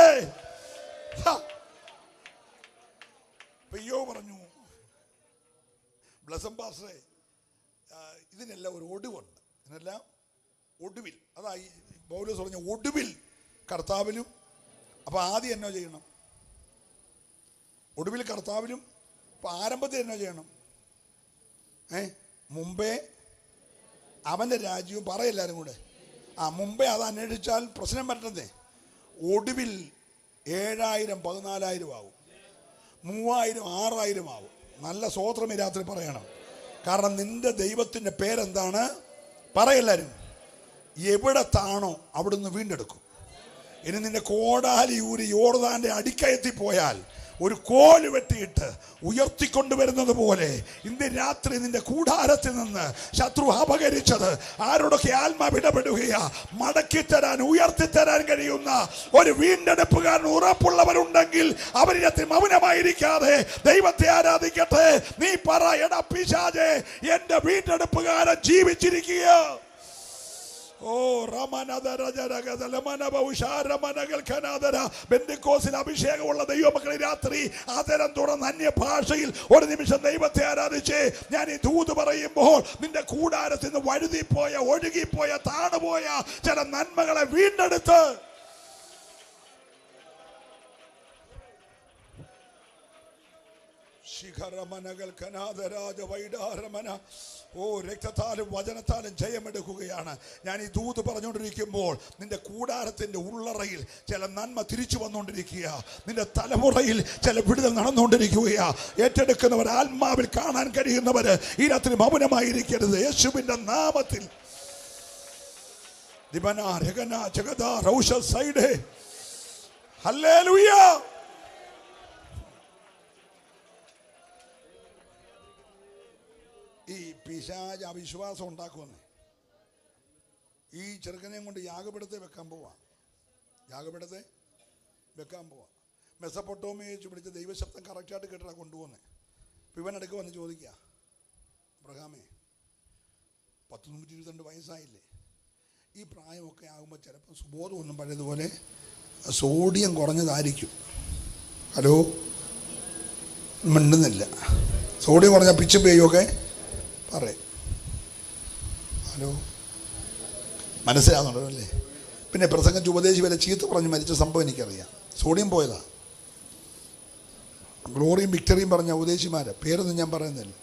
അയ്യോ പറഞ്ഞു ബ്ലസം പാസ്റ്ററെ, ഇതിനെല്ലാം ഒരു ഒടുവുണ്ട്. ഇതിനെല്ലാം ഒടുവിൽ, അതായി പൗലോസ് പറഞ്ഞ ഒടുവിൽ കർത്താവിലും. അപ്പൊ ആദ്യം എന്നോ ചെയ്യണം? ഒടുവിൽ കർത്താവിലും. അപ്പൊ ആരംഭത്തിൽ എന്നോ ചെയ്യണം? മുമ്പേ അവന്റെ രാജ്യവും. പറയെല്ലാരും കൂടെ. മുമ്പേ അത് അന്വേഷിച്ചാൽ പ്രശ്നം പറ്റണ്ടേ. ഒടുവിൽ 7000 14,000 ആവും, 3000 6000 ആവും. നല്ല സ്തോത്രം ഈ രാത്രി പറയണം. കാരണം നിന്റെ ദൈവത്തിന്റെ പേരെന്താണ്? പറയെല്ലാരും. എവിടെ താണോ അവിടുന്ന് വീണ്ടെടുക്കും. ഇനി നിന്റെ കോടാലി ഊരി യോർദാന്റെ അടിക്കയത്തിപ്പോയാൽ ഒരു കോല് വെട്ടിയിട്ട് ഉയർത്തിക്കൊണ്ടുവരുന്നത് പോലെ ഇന്ന് രാത്രി നിന്റെ കൂടാരത്തിൽ നിന്ന് ശത്രു അപകരിച്ചത് ആരോടൊക്കെ ആത്മാവ് ഇടപെടുകയാ, മടക്കിത്തരാൻ, ഉയർത്തിത്തരാൻ കഴിയുന്ന ഒരു വീണ്ടെടുപ്പുകാരൻ ഉറപ്പുള്ളവരുണ്ടെങ്കിൽ അവരിടത്തിൽ മൗനമായിരിക്കാതെ ദൈവത്തെ ആരാധിക്കട്ടെ. നീ പറ, എടാ പിശാചേ, എന്റെ വീണ്ടെടുപ്പുകാരൻ ജീവിച്ചിരിക്കുക. ഓ ബെന്തിക്കോസിൽ അഭിഷേകമുള്ള ദൈവമക്കളെ രാത്രി ആദരം തുറന്ന് അന്യഭാഷയിൽ ഒരു നിമിഷം ദൈവത്തെ ആരാധിച്ച് ഞാൻ ഈ ദൂത് പറയുമ്പോൾ നിന്റെ കൂടാരത്തിൽ നിന്ന് വഴുതിപ്പോയ, ഒഴുകിപ്പോയ, താണുപോയ ചില നന്മകളെ വീണ്ടെടുത്ത് ഓ രക്തത്താലും വചനത്താലും ജയമെടുക്കുകയാണ്. ഞാൻ ഈ ദൂത് പറഞ്ഞുകൊണ്ടിരിക്കുമ്പോൾ നിന്റെ കൂടാരത്തിന്റെ ഉള്ളറയിൽ ചില നന്മ തിരിച്ചു വന്നുകൊണ്ടിരിക്കുക. നിന്റെ തലമുറയിൽ ചില വിടുതൽ നടന്നുകൊണ്ടിരിക്കുകയാ. ഏറ്റെടുക്കുന്നവർ, ആത്മാവിൽ കാണാൻ കഴിയുന്നവര് ഈ രാത്രി മൗനമായിരിക്കരുത്. യേശുവിന്റെ നാമത്തിൽ ഹല്ലേലൂയ. ഈ പിശാച് അവിശ്വാസം ഉണ്ടാക്കുമെന്ന് ഈ ചെറുക്കനെയും കൊണ്ട് യാഗപീഠത്തെ വെക്കാൻ പോവാ. യാഗപീഠത്തെ വെക്കാൻ പോവാ. മെസ്സപ്പൊട്ടോമിയ വെച്ച് പിടിച്ച് ദൈവശബ്ദം കറക്റ്റായിട്ട് കേട്ടിട്ടാണ് കൊണ്ടുപോകുന്നത്. അപ്പം ഇവനടക്ക് വന്ന് ചോദിക്കുക, അബ്രഹാമേ 122 വയസ്സായില്ലേ, ഈ പ്രായമൊക്കെ ആകുമ്പോൾ ചിലപ്പോൾ സുബോധമൊന്നും പഴയതുപോലെ സോഡിയം കുറഞ്ഞതായിരിക്കും. ഹലോ, മിണ്ടുന്നില്ല. സോഡിയം കുറഞ്ഞ പിച്ച് പേയൊക്കെ പറയും. ഹലോ, മനസ്സിലാകുന്നുണ്ടോ അല്ലേ? പിന്നെ പ്രസംഗം ഉപദേശി വരെ ചീത്ത പറഞ്ഞ് മരിച്ച സംഭവം എനിക്കറിയാം. സോഡിയം പോയതാ. ഗ്ലോറിയും വിക്ടറിയും പറഞ്ഞ ഉപദേശിമാരെ പേരൊന്നും ഞാൻ പറയുന്നില്ല.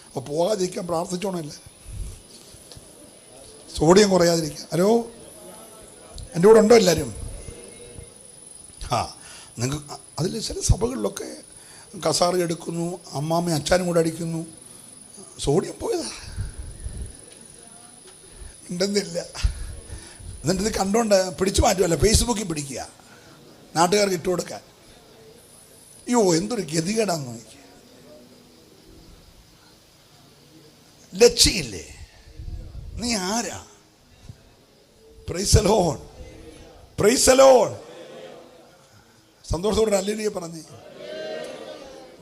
അപ്പോൾ പോകാതിരിക്കാൻ പ്രാർത്ഥിച്ചോണല്ലേ, സോഡിയം കുറയാതിരിക്കുക. ഹലോ, എൻ്റെ കൂടെ ഉണ്ടോ എല്ലാവരും? നിങ്ങൾക്ക് അതിൽ ചില സഭകളിലൊക്കെ കസാറ് എടുക്കുന്നു, അമ്മാമ്മയും അച്ഛനും കൂടെ അടിക്കുന്നു. സോഡിയം പോയതാ, ഉണ്ടെന്നില്ല. എന്നിട്ട് ഇത് കണ്ടോണ്ട് പിടിച്ചു മാറ്റുമല്ല, ഫേസ്ബുക്കിൽ പിടിക്കുക, നാട്ടുകാർക്ക് ഇട്ട് കൊടുക്കാൻ. അയ്യോ, എന്തൊരു ഗതികേടാന്ന് നോക്കി. ലക്ഷ്യമില്ലേ? നീ ആരാ? Price the lord, praise the Lord. സന്തോഷത്തോടെ ഹല്ലേലൂയ പറഞ്ഞേ.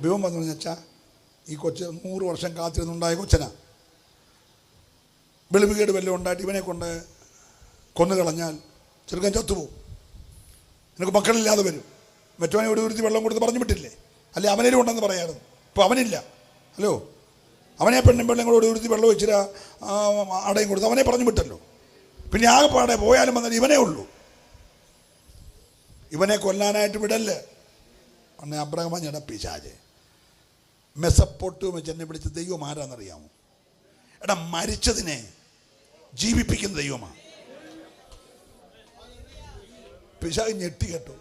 ദൈവം പറഞ്ഞു, അച്ഛാ ഈ കൊച്ച് 100 വർഷം കാത്തിരുന്നുണ്ടായ കൊച്ചനാ. വെളിവുകേട് വല്ലതും ഉണ്ടായിട്ട് ഇവനെ കൊണ്ട് കൊന്നുകളഞ്ഞാൽ ചെറുക്കൻ ചത്തുപോകും. നിനക്ക് മക്കളില്ലാതെ വരും. മറ്റവനെ ഒരു ഉരുത്തി വെള്ളം കൊടുത്ത് പറഞ്ഞു വിട്ടില്ലേ? അല്ലെ അവനേലും ഉണ്ടെന്ന് പറയാമായിരുന്നു. ഇപ്പോൾ അവനില്ല. ഹലോ, അവനെ പെണ്ണും കൂടെ ഒരു ഉരുത്തി വെള്ളം വെച്ചിട്ട് അടയും കൊടുത്ത് അവനെ പറഞ്ഞു വിട്ടല്ലോ. പിന്നെ ആകെപ്പാടെ പോയാലും വന്നാൽ ഇവനേ ഉള്ളൂ. ഇവനെ കൊല്ലാനായിട്ട് വിടല്ലേ. അന്നെ അബ്രഹാം പറഞ്ഞ പിശാച് മെസ്സപ്പൊട്ടോമിയ എന്നെ വിളിച്ച ദൈവം ആരാന്നറിയാമോ? എടാ, മരിച്ചതിനെ ജീവിപ്പിക്കുന്ന ദൈവമാണ്. പിശാച് ഞെട്ടി കേട്ടു.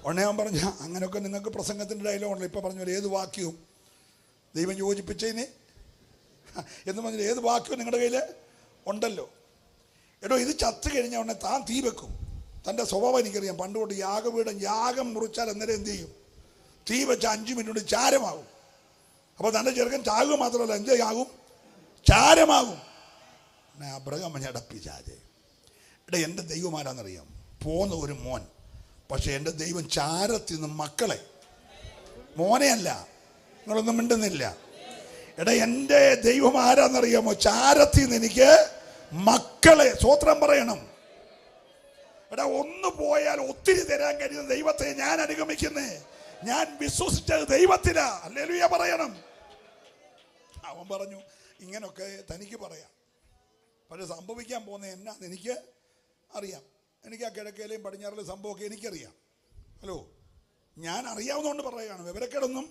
ഉടനെ ഞാൻ പറഞ്ഞ, അങ്ങനെയൊക്കെ നിങ്ങൾക്ക് പ്രസംഗത്തിൻ്റെ ഡയലോഗുണ്ടല്ലോ. ഇപ്പം പറഞ്ഞ പോലെ ഏത് വാക്യവും ദൈവം യോജിപ്പിച്ചതിന് എന്ന് പറഞ്ഞാൽ ഏത് വാക്യവും നിങ്ങളുടെ കയ്യിൽ ഉണ്ടല്ലോ. എടോ ഇത് ചത്ത് കഴിഞ്ഞ ഉടനെ താൻ തീ വെക്കും. തൻ്റെ സ്വഭാവം എനിക്കറിയാം. പണ്ടുകൊണ്ട് യാഗപീഠം യാഗം മുറിച്ചാൽ അന്നേരം എന്ത് ചെയ്യും? തീ വെച്ച 5 മിനിറ്റ് ചാരമാകും. അപ്പോൾ തൻ്റെ ചെറുക്കൻ ചാകുക മാത്രമല്ല, എന്ത് ആകും? ചാരമാകും. അബ്രഹാം ഞടപ്പിച്ചാതെ എടാ എൻ്റെ ദൈവം ആരാന്നറിയാം? പോന്ന ഒരു മോൻ. പക്ഷെ എൻ്റെ ദൈവം ചാരത്തിൽ നിന്ന് മക്കളെ, മോനെയല്ല. നിങ്ങളൊന്നും മിണ്ടുന്നില്ല. എടാ എൻ്റെ ദൈവം ആരാന്നറിയാമോ? ചാരത്തിൽ നിന്ന് എനിക്ക് മക്കളെ. സ്വോത്രം പറയണം. എടാ ഒന്ന് പോയാൽ ഒത്തിരി തരാൻ കഴിയുന്ന ദൈവത്തെ ഞാൻ അനുഗമിക്കുന്നേ. ഞാൻ വിശ്വസിച്ചത് ദൈവത്തിലാ. ഹല്ലേലൂയ പറയണം. അവൻ പറഞ്ഞു ഇങ്ങനൊക്കെ തനിക്ക് പറയാം, പക്ഷെ സംഭവിക്കാൻ പോകുന്നത് എന്നാന്ന് എനിക്ക് അറിയാം. എനിക്ക് ആ കിഴക്കേലെയും പടിഞ്ഞാറിലെയും സംഭവമൊക്കെ എനിക്കറിയാം. ഹലോ, ഞാൻ അറിയാവുന്നതുകൊണ്ട് പറയുകയാണ്. വിവരക്കേടൊന്നും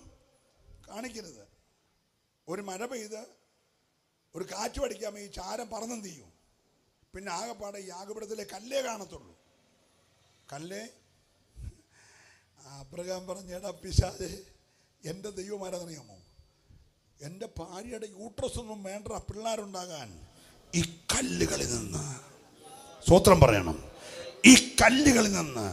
കാണിക്കരുത്. ഒരു മഴ പെയ്ത് ഒരു കാറ്റ് പഠിക്കാമോ ഈ ചാരം പറന്നെന്ത് ചെയ്യും? പിന്നെ ആകെപ്പാടെ യാഗപീഠത്തിലെ കല്ലേ കാണത്തുള്ളൂ. കല്ലേ. അബ്രഹാം പറഞ്ഞേടാ പിശാചേ, എൻ്റെ ദൈവം ആരാന്നറിയാമോ? എൻ്റെ ഭാര്യയുടെ യൂട്രസ് ഒന്നും വേണ്ട പിള്ളേരുണ്ടാകാൻ ഈ കല്ലുകളിൽ നിന്ന്, സ്തോത്രം പറയണം, ഈ കല്ലുകളിൽ നിന്ന്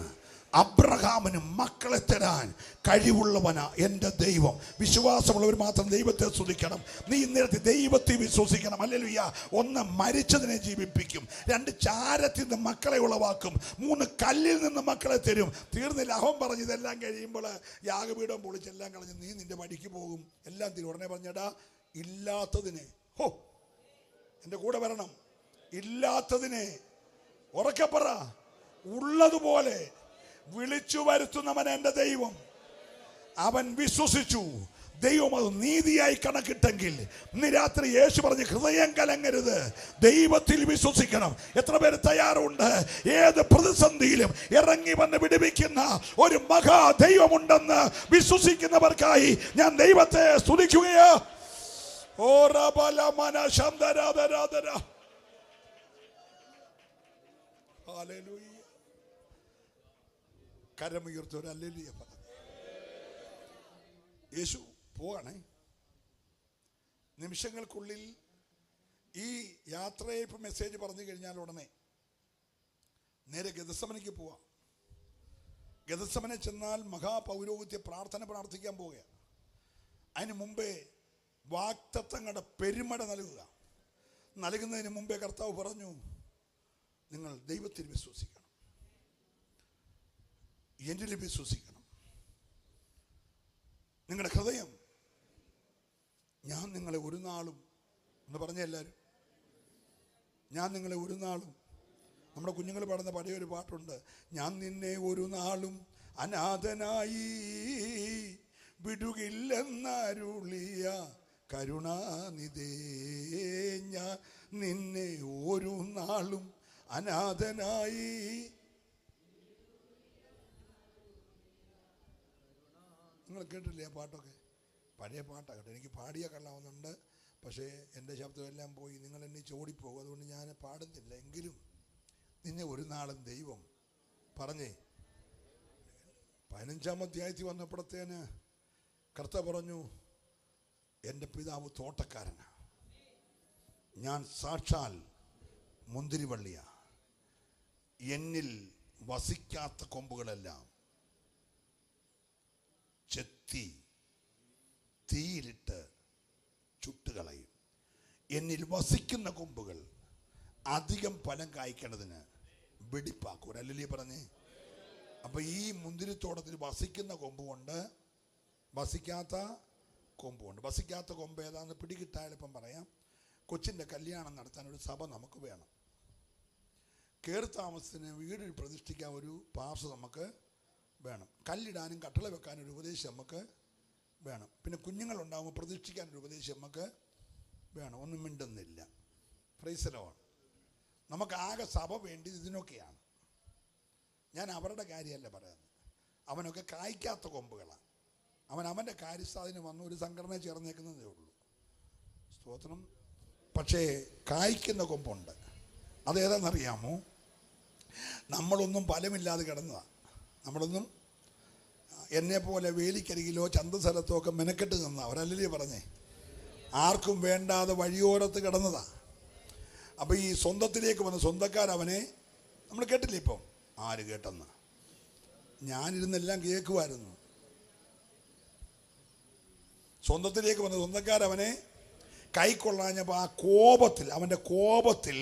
അബ്രഹാമിന് മക്കളെ തരാൻ കഴിവുള്ളവനാ എൻ്റെ ദൈവം. വിശ്വാസമുള്ളവർ മാത്രം ദൈവത്തെ സ്തുതിക്കണം. നീ ഇന്നേരത്തെ ദൈവത്തെ വിശ്വസിക്കണം. ഹല്ലേലൂയ. 1 മരിച്ചതിനെ ജീവിപ്പിക്കും, 2 ചാരത്തിൽ നിന്ന് മക്കളെ ഉളവാക്കും, 3 കല്ലിൽ നിന്ന് മക്കളെ തരും. തീർന്നില്ല. അവൻ പറഞ്ഞു ഇതെല്ലാം കഴിയുമ്പോൾ യാഗപീഠം പൊളിച്ചെല്ലാം കളഞ്ഞ് നീ നിന്റെ വഴിക്ക് പോകും. എല്ലാം തീരും. ഉടനെ പറഞ്ഞടാ ഇല്ലാത്തതിനെ, ഹോ എൻ്റെ കൂടെ വരണം, ഇല്ലാത്തതിനെ ഉറക്കെ പറ, ഉള്ളതുപോലെ വിളിച്ചു വരുത്തുന്നവൻ എൻ്റെ ദൈവം. അവൻ വിശ്വസിച്ചു. ദൈവം അത് നീതിയായി കണക്കിട്ടെങ്കിൽ ഇന്ന് രാത്രി യേശു പറഞ്ഞ് ഹൃദയം കലങ്ങരുത്, ദൈവത്തിൽ വിശ്വസിക്കണം. എത്ര പേര് തയ്യാറുണ്ട്? ഏത് പ്രതിസന്ധിയിലും ഇറങ്ങി വന്ന് വിടുവിക്കുന്ന ഒരു മഹാ ദൈവമുണ്ടെന്ന് വിശ്വസിക്കുന്നവർക്കായി ഞാൻ ദൈവത്തെ സ്തുതിക്കുകയാ. ഓ റബല മനശന്തരാദരാദര. ഹല്ലേലൂയ. കരമുയർത്തോര് ഹല്ലേലൂയ പറ. യേശു പോവാണേ. നിമിഷങ്ങൾക്കുള്ളിൽ ഈ യാത്രയയപ്പ് മെസ്സേജ് പറഞ്ഞു കഴിഞ്ഞാൽ ഉടനെ നേരെ ഗെത്സമനയ്ക്ക് പോവാം. ഗെത്സമനെ ചെന്നാൽ മഹാപൗരോഹിത്യ പ്രാർത്ഥന പ്രാർത്ഥിക്കാൻ പോവുക. അതിന് മുമ്പേ വാഗ്ദത്തങ്ങളുടെ പെരുമഴ നൽകുന്നതിന് മുമ്പേ കർത്താവ് പറഞ്ഞു, നിങ്ങൾ ദൈവത്തിൽ വിശ്വസിക്കണം, എന്നിൽ വിശ്വസിക്കണം. നിങ്ങളുടെ ഹൃദയം, ഞാൻ നിങ്ങളെ ഒരു നാളും എന്ന് പറഞ്ഞ എല്ലാവരും, ഞാൻ നിങ്ങളെ ഒരു നാളും, നമ്മുടെ കുഞ്ഞുങ്ങൾ പാടുന്ന പഴയൊരു പാട്ടുണ്ട്, ഞാൻ നിന്നെ ഒരു നാളും അനാഥനായി വിടുകില്ലെന്നരുളിയ കരുണാനിധേ, ഞാൻ നിന്നെ ഒരു നാളും അനാഥനായി. നിങ്ങൾ കേട്ടില്ലേ ആ പാട്ടൊക്കെ? പഴയ പാട്ടാണ് കേട്ടോ. എനിക്ക് പാടിയ കള്ളാവുന്നുണ്ട്, പക്ഷേ എൻ്റെ ശബ്ദമെല്ലാം പോയി, നിങ്ങൾ എന്നെ ചോടിപ്പോകും. അതുകൊണ്ട് ഞാൻ പാടുന്നില്ല. എങ്കിലും നിന്നെ ഒരു നാളും ദൈവം പറഞ്ഞേ. 15-ാം അധ്യായത്തിൽ വന്നപ്പോഴത്തേന് കർത്താവ് പറഞ്ഞു, എൻ്റെ പിതാവ് തോട്ടക്കാരനാ, ഞാൻ സാക്ഷാൽ മുന്തിരിവള്ളിയാ, എന്നിൽ വസിക്കാത്ത കൊമ്പുകളെല്ലാം ചെത്തി തീയിലിട്ട് ചുട്ടുകളയും. എന്നിൽ വസിക്കുന്ന കൊമ്പുകൾ അധികം ഫലം കായ്ക്കണതിന് വെടിപ്പാക്കും. ഒരല്ലേ പറഞ്ഞേ? അപ്പൊ ഈ മുന്തിരിത്തോട്ടത്തിൽ വസിക്കുന്ന കൊമ്പുകൊണ്ട് വസിക്കാത്ത കൊമ്പുണ്ട്. വസിക്കാത്ത കൊമ്പ് ഏതാണെന്ന് പിടികിട്ടായാലിപ്പം പറയാം. കൊച്ചിൻ്റെ കല്യാണം നടത്താൻ ഒരു സഭ നമുക്ക് വേണം. കയറി താമസത്തിന് വീട് പ്രതിഷ്ഠിക്കാൻ ഒരു പാർശ്വ നമുക്ക് വേണം. കല്ലിടാനും കട്ടള വെക്കാനും ഒരു ഉപദേശം നമുക്ക് വേണം. പിന്നെ കുഞ്ഞുങ്ങളുണ്ടാകുമ്പോൾ പ്രതിഷ്ഠിക്കാൻ ഒരു ഉപദേശം നമുക്ക് വേണം. ഒന്നും മിണ്ടുന്നില്ല. Price the Lord. നമുക്ക് ആകെ സഭ വേണ്ടി ഇതിനൊക്കെയാണ്. ഞാൻ അവരുടെ കാര്യമല്ല പറയുന്നത്. അവനൊക്കെ കായ്ക്കാത്ത കൊമ്പുകളാണ്. അവൻ്റെ കാര്യസ്ഥാതിന് വന്ന് ഒരു സംഘടന ചേർന്നേക്കുന്നതേ ഉള്ളൂ. സ്തോത്രം. പക്ഷേ കായ്ക്കുന്ന കൊമ്പുണ്ട്. അതേതാണെന്നറിയാമോ? നമ്മളൊന്നും ഫലമില്ലാതെ കിടന്നതാണ്. നമ്മളൊന്നും എന്നെപ്പോലെ വേലിക്കരികിലോ ചന്തസ്ഥലത്തോ ഒക്കെ മെനക്കെട്ട് നിന്നാ. അവരല്ലേ പറഞ്ഞേ? ആർക്കും വേണ്ടാതെ വഴിയോരത്ത് കിടന്നതാ. അപ്പം ഈ സ്വന്തത്തിലേക്ക് വന്ന സ്വന്തക്കാരവനെ നമ്മൾ കേട്ടില്ലേ? ഇപ്പം ആര് കേട്ടെന്ന്? ഞാനിരുന്നെല്ലാം കേൾക്കുമായിരുന്നു. സ്വന്തത്തിലേക്ക് വന്ന സ്വന്തക്കാരവനെ കൈക്കൊള്ളാഞ്ഞപ്പോൾ ആ കോപത്തിൽ, അവൻ്റെ കോപത്തിൽ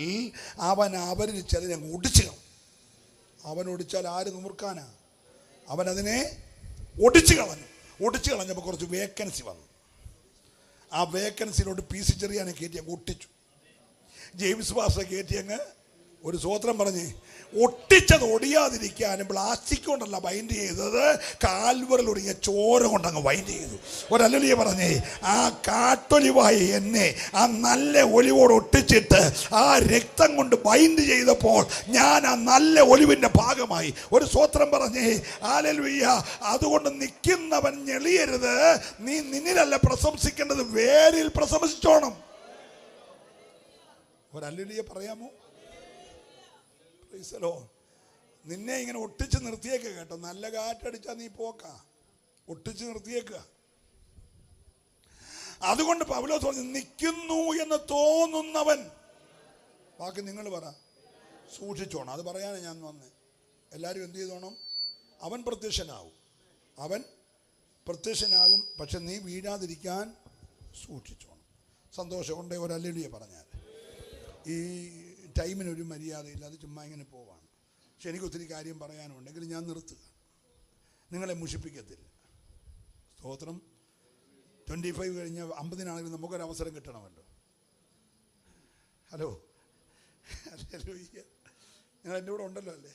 അവരിൽ ചിലരെ ഒടിച്ചു. അവൻ ഒടിച്ചാൽ ആര് നുറുക്കാനാ? അവനതിനെ ഒടിച്ചു കളഞ്ഞപ്പോൾ കുറച്ച് വേക്കൻസി വന്നു. ആ വേക്കൻസിയിലോട്ട് PC ചെറിയാനെ കയറ്റി അങ്ങ് ഒട്ടിച്ചു. ജെയിംസ് പാസ്റ്റർ കയറ്റി അങ്ങ് ഒരു സ്വോത്രം പറഞ്ഞ് ഒട്ടിച്ചത് ഒടിയാതിരിക്കാനും പ്ലാസ്റ്റിക് കൊണ്ടല്ല ബൈൻഡ് ചെയ്തത്, കാൽവറിലൊടിയ ചോര കൊണ്ടങ്ങ് ബൈൻഡ് ചെയ്തു. ഒരല്ലിയ പറഞ്ഞേ, ആ കാട്ടൊലിവായി എന്നെ ആ നല്ല ഒലിവോട് ഒട്ടിച്ചിട്ട് ആ രക്തം കൊണ്ട് ബൈൻഡ് ചെയ്തപ്പോൾ ഞാൻ ആ നല്ല ഒലിവിൻ്റെ ഭാഗമായി. ഒരു സ്വോത്രം പറഞ്ഞേ, ഹല്ലേലൂയ. അതുകൊണ്ട് നിൽക്കുന്നവൻ ഞെളിയരുത്. നീ നിന്നിലല്ല പ്രശംസിക്കേണ്ടത്, വേരിൽ പ്രശംസിച്ചോണം. ഒരല്ലിയ പറയാമോ? നിന്നെ ഇങ്ങനെ ഒട്ടിച്ച് നിർത്തിയേക്ക കേട്ടോ. നല്ല കാറ്റടിച്ചാൽ നീ പോക്കാ. ഒട്ടിച്ച് നിർത്തിയേക്കുക. അതുകൊണ്ട് പൗലോസ് പറഞ്ഞു, നിൽക്കുന്നു എന്ന് തോന്നുന്നവൻ, ബാക്കി നിങ്ങൾ പറ, സൂക്ഷിച്ചോണം. അത് പറയാനാണ് ഞാൻ വന്നത്. എല്ലാവരും എന്ത് ചെയ്തോണം? അവൻ പ്രത്യക്ഷനാകും, പക്ഷെ നീ വീഴാതിരിക്കാൻ സൂക്ഷിച്ചോണം. സന്തോഷമുണ്ടേ ഒരു ഹല്ലേലൂയ പറഞ്ഞാൽ. ഈ ടൈമിനൊരു മര്യാദയില്ല, അത് ചുമ്മാ ഇങ്ങനെ പോവാണ്. പക്ഷെ എനിക്ക് ഒത്തിരി കാര്യം പറയാനുണ്ടെങ്കിൽ ഞാൻ നിർത്തുക, നിങ്ങളെ മുഷിപ്പിക്കത്തില്ല. സ്തോത്രം. 25 കഴിഞ്ഞ 50-നാണെങ്കിലും നമുക്കൊരവസരം കിട്ടണമല്ലോ. ഹലോ, നിങ്ങൾ എൻ്റെ കൂടെ ഉണ്ടല്ലോ അല്ലേ?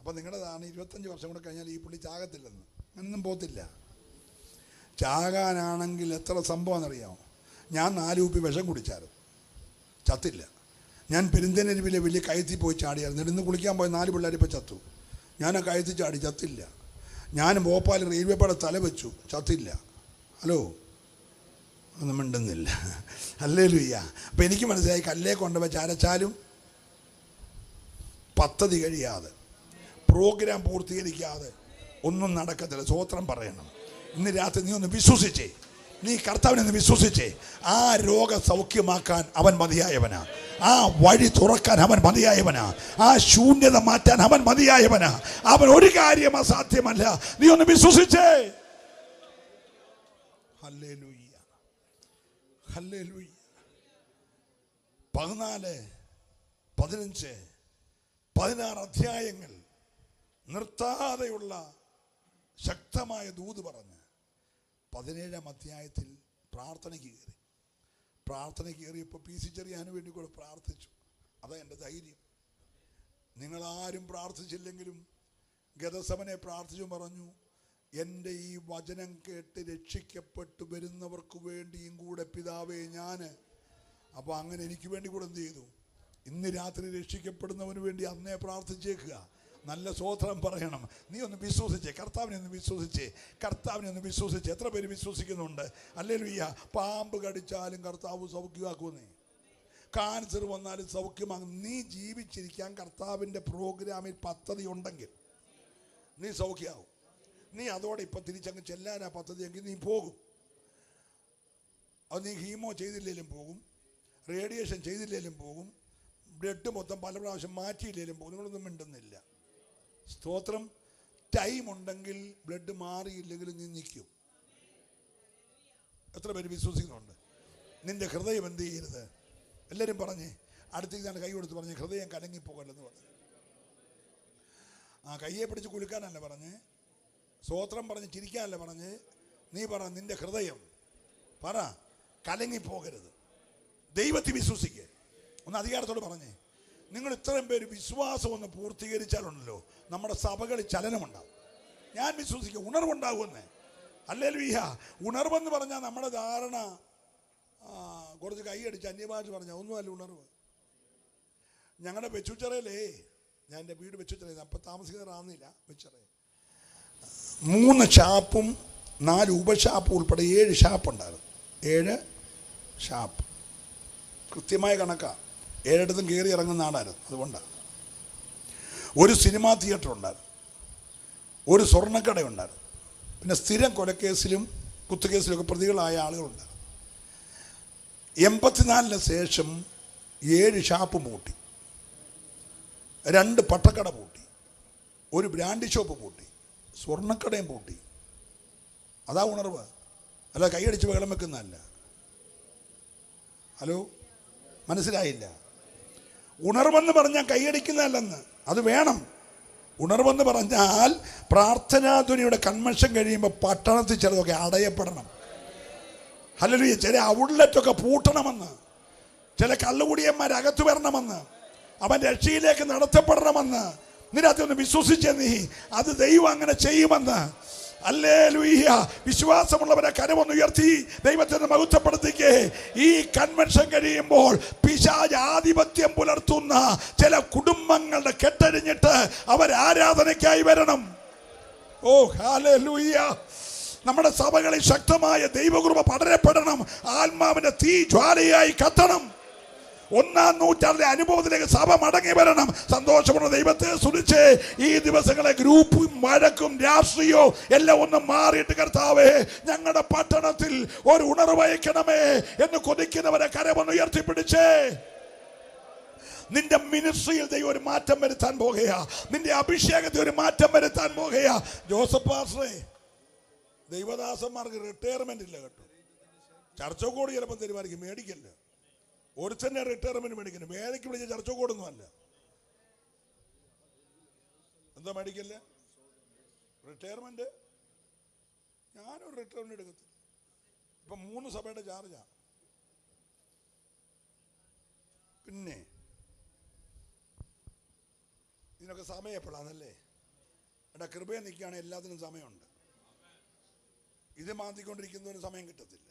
അപ്പം നിങ്ങളുടേതാണ് 25 വർഷം കൂടെ കഴിഞ്ഞാൽ ഈ പുള്ളി ചാകത്തില്ലെന്ന്. അങ്ങനൊന്നും പോകത്തില്ല. ചാകാനാണെങ്കിൽ എത്ര സംഭവം എന്നറിയാമോ? ഞാൻ 4 കുപ്പി വിഷം കുടിച്ചായിരുന്നു, ചത്തില്ല. ഞാൻ പെരുന്തേനരുവിലെ വലിയ കയറ്റി പോയി ചാടിയായിരുന്നു. ഇന്ന് കുളിക്കാൻ പോയ 4 പിള്ളേർ ഇപ്പോൾ ചത്തു. ഞാൻ ആ കയറ്റി ചാടി, ചത്തില്ല. ഞാൻ ഭോപ്പാൽ റെയിൽവേ പാടെ തല വെച്ചു, ചത്തില്ല. ഹലോ, ഒന്നും മിണ്ടുന്നില്ല. ഹല്ലേലൂയ. അപ്പം എനിക്ക് മനസ്സിലായി, കല്ലേ കൊണ്ടുവച്ച് അരച്ചാലും പദ്ധതി കഴിയാതെ, പ്രോഗ്രാം പൂർത്തീകരിക്കാതെ ഒന്നും നടക്കത്തില്ല. സ്തോത്രം പറയണം. ഇന്ന് രാത്രി നീ ഒന്ന് വിശ്വസിച്ചേ, നീ കർത്താവിനെ വിശ്വസിച്ചേ. ആ രോഗം സൗഖ്യമാക്കാൻ അവൻ മതിയായവനാ. ആ വഴി തുറക്കാൻ അവൻ മതിയായവനാ. ആ ശൂന്യത മാറ്റാൻ അവൻ മതിയായവനാ. അവൻ ഒരു കാര്യം അസാധ്യമല്ല. നീ ഒന്ന് വിശ്വസിച്ചേ. Hallelujah, hallelujah. 14, 15, 16 അധ്യായങ്ങൾ നിർത്താതെയുള്ള ശക്തമായ ദൂത് പറഞ്ഞ് 17-ാം അധ്യായത്തിൽ പ്രാർത്ഥനയ്ക്ക് കയറിയപ്പോൾ PC ചെറിയാന് വേണ്ടി കൂടെ പ്രാർത്ഥിച്ചു. അതാ എൻ്റെ ധൈര്യം. നിങ്ങളാരും പ്രാർത്ഥിച്ചില്ലെങ്കിലും ഗദസമനെ പ്രാർത്ഥിച്ചു, പറഞ്ഞു, എൻ്റെ ഈ വചനം കേട്ട് രക്ഷിക്കപ്പെട്ടു വരുന്നവർക്ക് വേണ്ടിയും കൂടെ പിതാവേ ഞാൻ. അപ്പോൾ അങ്ങനെ എനിക്ക് വേണ്ടി കൂടെ എന്ത് ചെയ്തു? ഇന്ന് രാത്രി രക്ഷിക്കപ്പെടുന്നവന് വേണ്ടി അന്നേ പ്രാർത്ഥിച്ചേക്കുക. നല്ല സ്തോത്രം പറയണം. നീ ഒന്ന് വിശ്വസിച്ചേ, കർത്താവിനെ ഒന്ന് വിശ്വസിച്ചേ. എത്ര പേര് വിശ്വസിക്കുന്നുണ്ട്? ഹല്ലേലൂയ. പാമ്പ് കടിച്ചാലും കർത്താവ് സൗഖ്യമാക്കുമെന്നേ. കാൻസർ വന്നാലും സൗഖ്യമാകും. നീ ജീവിച്ചിരിക്കാൻ കർത്താവിൻ്റെ പ്രോഗ്രാമിൽ പദ്ധതി ഉണ്ടെങ്കിൽ നീ സൗഖ്യമാകും. നീ അതോടെ ഇപ്പം തിരിച്ചങ്ങ് ചെല്ലാനാ പദ്ധതിയെങ്കിൽ നീ പോകും. അത് നീ ഹീമോ ചെയ്തില്ലെങ്കിലും പോകും, റേഡിയേഷൻ ചെയ്തില്ലെങ്കിലും പോകും, ബ്ലഡ് മൊത്തം പല പ്രാവശ്യം മാറ്റിയില്ലെങ്കിലും പോകും. നിങ്ങളൊന്നും മിണ്ടുന്നില്ല. സ്തോത്രം. ടൈം ഉണ്ടെങ്കിൽ ബ്ലഡ് മാറിയില്ലെങ്കിലും നീ നിൽക്കും. എത്ര പേര് വിശ്വസിക്കുന്നുണ്ട്? നിന്റെ ഹൃദയം എന്ത് ചെയ്യരുത്? എല്ലാവരും പറഞ്ഞേ, അടുത്തേക്ക് കൈ കൊടുത്ത് പറഞ്ഞേ, ഹൃദയം കലങ്ങിപ്പോകല്ലെന്ന് പറഞ്ഞു. ആ കയ്യെ പിടിച്ച് കുലുക്കാനല്ല പറഞ്ഞ്, സ്തോത്രം പറഞ്ഞ് ചിരിക്കാനല്ല പറഞ്ഞ്. നീ പറ, നിന്റെ ഹൃദയം പറ കലങ്ങിപ്പോകരുത്. ദൈവത്തിൽ വിശ്വസിക്കുക. ഒന്ന് അധികാരത്തോട് പറഞ്ഞേ. നിങ്ങൾ ഇത്രയും പേര് വിശ്വാസം ഒന്ന് പൂർത്തീകരിച്ചാലുണ്ടല്ലോ, നമ്മുടെ സഭകളിൽ ചലനമുണ്ടാവും. ഞാൻ വിശ്വസിക്കുക, ഉണർവുണ്ടാകുമെന്നേ. ഹല്ലേലൂയ. ഉണർവെന്ന് പറഞ്ഞാൽ നമ്മുടെ ധാരണ കുറച്ച് കൈയടിച്ച് അന്യഭാഷ പറഞ്ഞാൽ ഒന്നുമല്ല ഉണർവ്. ഞങ്ങളുടെ വെച്ചുച്ചിറയിലേ, ഞാൻ എൻ്റെ വീട് വെച്ചുച്ചിറയിൽ, അപ്പം താമസിക്കുന്നവരാകുന്നില്ല. വെച്ചിറയിൽ 3 ഷാപ്പും 4 ഉപഷാപ്പും ഉൾപ്പെടെ 7 ഷാപ്പുണ്ടായിരുന്നു. 7 ഷാപ്പ് കൃത്യമായ കണക്കാണ്. 7 കയറി ഇറങ്ങുന്ന ആളായിരുന്നു. അതുകൊണ്ടാണ്. ഒരു സിനിമാ തിയേറ്റർ ഉണ്ടായിരുന്നു, ഒരു സ്വർണ്ണക്കട ഉണ്ടായിരുന്നു, പിന്നെ സ്ഥിരം കൊലക്കേസിലും കുത്തുകേസിലൊക്കെ പ്രതികളായ ആളുകളുണ്ടായിരുന്നു. 84 ശേഷം 7 ഷാപ്പ് പൂട്ടി, 2 പട്ടക്കട പൂട്ടി, 1 ബ്രാൻഡ് ഷോപ്പ് പൂട്ടി, സ്വർണ്ണക്കടയും പൂട്ടി. അതാ ഉണർവ്, അല്ല കൈയടിച്ച് വെള്ളം വെക്കുന്നതല്ല. ഹലോ, മനസ്സിലായില്ല? ഉണർവെന്ന് പറഞ്ഞാൽ കൈയടിക്കുന്നതല്ലെന്ന്, അത് വേണം. ഉണർവെന്ന് പറഞ്ഞാൽ പ്രാർത്ഥനാധ്വനിയുടെ കൺവെൻഷൻ കഴിയുമ്പോൾ പട്ടണത്തിൽ ചിലതൊക്കെ അടയപ്പെടണം. ഹല്ലേലൂയ. ചില ഔട്ട്ലെറ്റൊക്കെ പൂട്ടണമെന്ന്, ചില കള്ളുകുടിയന്മാർ അകത്തു വരണമെന്ന്, അവൻ രക്ഷയിലേക്ക് നടത്തപ്പെടണമെന്ന് നിനക്കൊന്ന് വിശ്വസിച്ചേ നീ, അത് ദൈവം അങ്ങനെ ചെയ്യുമെന്ന്. ഹല്ലേലൂയ. വിശ്വാസമുള്ളവരെ കരമൊന്ന് ഉയർത്തി ദൈവത്തെ മഹത്വപ്പെടുത്തിക്കേ. ഈ കൺവെൻഷൻ കഴിയുമ്പോൾ പിശാച് ആധിപത്യം പുലർത്തുന്ന ചില കുടുംബങ്ങളുടെ കെട്ടഴിഞ്ഞിട്ട് അവർ ആരാധനയ്ക്കായി വരണം. ഓ ഹല്ലേലൂയ. നമ്മുടെ സഭകളിൽ ശക്തമായ ദൈവകൃപ പടരപ്പെടണം. ആത്മാവിന്റെ തീ ജ്വാലയായി കത്തണം. 1-ാം നൂറ്റാണ്ടിലെ അനുഭവത്തിലേക്ക് സഭ മടങ്ങി വരണം. സന്തോഷമുള്ള ദൈവത്തെ സ്തുതിച്ച് ഈ ദിവസങ്ങളെ ഗ്രൂപ്പും വഴക്കും രാഷ്ട്രീയവും എല്ലാം ഒന്ന് മാറിയിട്ട്, കർത്താവേ ഞങ്ങളുടെ പട്ടണത്തിൽ ഒരു ഉണർവയക്കണമേ എന്ന് കൊതിക്കുന്നവരെ കരമൊന്ന് ഉയർത്തിപ്പിടിച്ചേ. നിന്റെ മിനിസ്ട്രിയിൽ ദൈവം ഒരു മാറ്റം വരുത്താൻ പോകുകയാ. നിന്റെ അഭിഷേകത്തിൽ ഒരു മാറ്റം വരുത്താൻ പോകുകയാ. ജോസഫ് പാസ്റ്ററെ, ദൈവദാസന്മാർക്ക് റിട്ടയർമെന്റ് ഇല്ല കേട്ടോ. ചർച്ചക്കോട് ചിലപ്പോൾ തരുമായിരിക്കും, മേടിക്കല്ല. ഒരുത്തന്നെ റിട്ടയർമെന്റ് മേടിക്കുന്നു. വേലയ്ക്ക് വിളിച്ച ചർച്ചക്കോടൊന്നും അല്ല. എന്താ മേടിക്കല്ല? റിട്ടയർമെന്റ്. ഞാനൊരു റിട്ടയർമെന്റ് എടുക്കത്തില്ല. ഇപ്പൊ 3 സഭയുടെ ചാർജാ. പിന്നെ ഇതിനൊക്കെ സമയം എപ്പോഴാണല്ലേ? എടാ, കൃപയെ നിൽക്കുകയാണെങ്കിൽ എല്ലാത്തിനും സമയമുണ്ട്. ഇത് മാറ്റിക്കൊണ്ടിരിക്കുന്നതിന് സമയം കിട്ടത്തില്ല.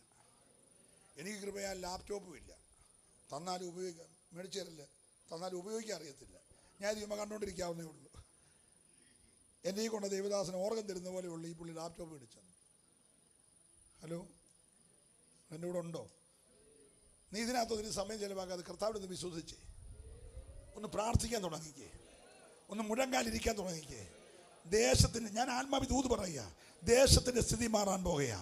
എനിക്ക് കൃപയാ ലാപ്ടോപ്പും ഇല്ല. തന്നാലും ഉപയോഗിക്കാൻ മേടിച്ചു തരില്ല. തന്നാലും ഉപയോഗിക്കാൻ അറിയത്തില്ല. ഞാൻ ഇത് കണ്ടുകൊണ്ടിരിക്കാവുന്നേ ഉള്ളൂ. എന്നെ ഈ കൊണ്ട് ദേവദാസന് ഓർഗൻ തരുന്ന പോലെ ഉള്ളു ഈ പുള്ളി ലാപ്ടോപ്പ് മേടിച്ചത്. ഹലോ, എൻ്റെ കൂടെ ഉണ്ടോ? നീ ഇതിനകത്തൊരു സമയം ചിലവാക്കാതെ കർത്താവിനെ വിശ്വസിച്ചേ. ഒന്ന് പ്രാർത്ഥിക്കാൻ തുടങ്ങിക്കേ. ഒന്ന് മുഴങ്കാലിരിക്കാൻ തുടങ്ങിക്കേ. ദേശത്തിന് ഞാൻ ആത്മാവി ദൂത് പറയുക, ദേശത്തിൻ്റെ സ്ഥിതി മാറാൻ പോകുകയാ.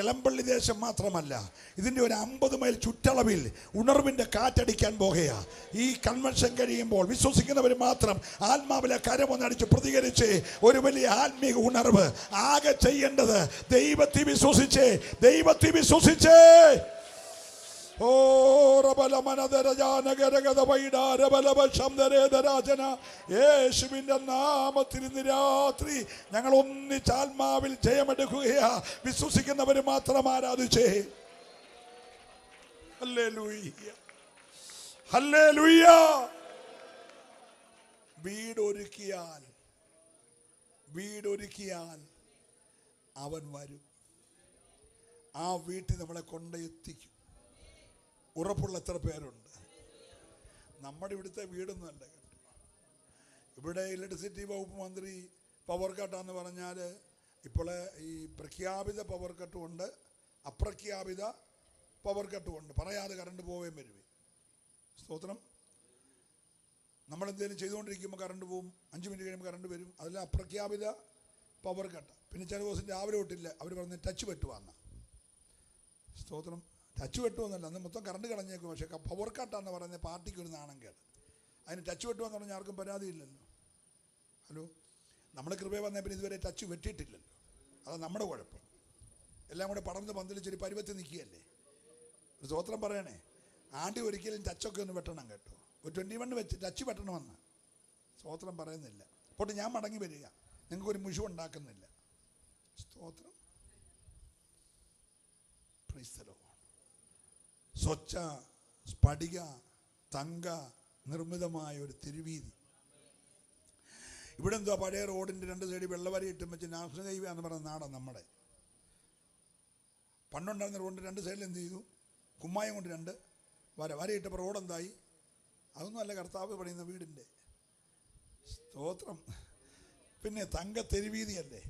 എലമ്പള്ളി ദേശം മാത്രമല്ല, ഇതിൻ്റെ ഒരു 50 മൈൽ ചുറ്റളവിൽ ഉണർവിൻ്റെ കാറ്റടിക്കാൻ പോകുകയാ. ഈ കൺവെൻഷൻ കഴിയുമ്പോൾ വിശ്വസിക്കുന്നവർ മാത്രം ആത്മാവിലെ കരമൊന്നടിച്ച് പ്രതികരിച്ച് ഒരു വലിയ ആത്മീക ഉണർവ്. ആകെ ചെയ്യേണ്ടത് ദൈവത്തെ വിശ്വസിച്ചേ, ദൈവത്തെ വിശ്വസിച്ചേ. ഓ യേശുവിന്റെ നാമത്തിൽ ഇന്ന് രാത്രി ഞങ്ങൾ ഒന്നിച്ച് ആത്മാവിൽ ജയമെടുക്കുകയാ. വിശ്വസിക്കുന്നവര് മാത്രം ആരാധിച്ചേ. Hallelujah, hallelujah. വീടൊരുക്കിയാൽ അവൻ വരും. ആ വീട്ടിൽ നമ്മളെ കൊണ്ടെത്തിക്കും. ഉറപ്പുള്ള എത്ര പേരുണ്ട്? നമ്മുടെ ഇവിടുത്തെ വീടൊന്നും അല്ല കേട്ടോ. ഇവിടെ ഇലക്ട്രിസിറ്റി വകുപ്പ് മന്ത്രി പവർ കട്ടാന്ന് പറഞ്ഞാൽ ഇപ്പോൾ ഈ പ്രഖ്യാപിത പവർ കട്ടുമുണ്ട്, അപ്രഖ്യാപിത പവർ കട്ടുമുണ്ട്. പറയാതെ കറണ്ട് പോവുകയും വരുവേ. സ്തോത്രം. നമ്മളെന്തെങ്കിലും ചെയ്തുകൊണ്ടിരിക്കുമ്പോൾ കറണ്ട് പോവും, 5 മിനിറ്റ് കഴിയുമ്പോൾ കറണ്ട് വരും. അതെല്ലാം അപ്രഖ്യാപിത പവർ കട്ട്. പിന്നെ ചില ദിവസം രാവിലെ തൊട്ടില്ല, അവർ പറഞ്ഞ് ടച്ച് വെട്ടുവാന്ന. സ്തോത്രം. ടച്ച് വെട്ടുമെന്നല്ല, അന്ന് മൊത്തം കറണ്ട് കളഞ്ഞേക്കും. പക്ഷേ പവർ കട്ടാന്ന് പറയുന്നത് പാർട്ടിക്ക് ഒരു നാണം കേട്. അതിന് ടച്ച് വെട്ടുമെന്ന് പറഞ്ഞാൽ ആർക്കും പരാതിയില്ലല്ലോ. ഹലോ, നമ്മൾ കൃപ വന്നേ പിന്നെ ഇതുവരെ ടച്ച് വെട്ടിയിട്ടില്ലല്ലോ. അതാണ് നമ്മുടെ കുഴപ്പം. എല്ലാം കൂടെ പടർന്ന് പന്തലിച്ചൊരു പരുവത്തിൽ നിൽക്കുകയല്ലേ. ഒരു സ്തോത്രം പറയണേ. ആണ്ടി ഒരിക്കലും ടച്ചൊക്കെ ഒന്ന് വെട്ടണം കേട്ടോ. ഒരു 21 വെച്ച് ടച്ച് വെട്ടണമെന്ന് സ്തോത്രം പറയുന്നില്ല. അപ്പോൾ ഞാൻ മടങ്ങി വരിക, നിങ്ങൾക്കൊരു മുഷു ഉണ്ടാക്കുന്നില്ല. സ്തോത്രം. Praise the lord. സ്വച്ഛ സ്ഫടിക തങ്ക നിർമ്മിതമായ ഒരു തിരുവീതി. ഇവിടെ എന്തോ പഴയ റോഡിൻ്റെ 2 സൈഡിൽ വെള്ളവരി ഇട്ടും വെച്ച് നാഷണൽ ഹൈവേ എന്ന് പറയുന്ന നാടാണ് നമ്മുടെ. പണ്ടുണ്ടായിരുന്ന റോഡിൻ്റെ 2 സൈഡിൽ എന്ത് ചെയ്തു? കുമ്മായം കൊണ്ട് 2 വരയിട്ടപ്പോൾ റോഡ് എന്തായി? അതൊന്നും അല്ല കർത്താവ് പണിയുന്ന വീടിൻ്റെ. സ്തോത്രം. പിന്നെ തങ്ക തെരുവീതിയല്ലേ?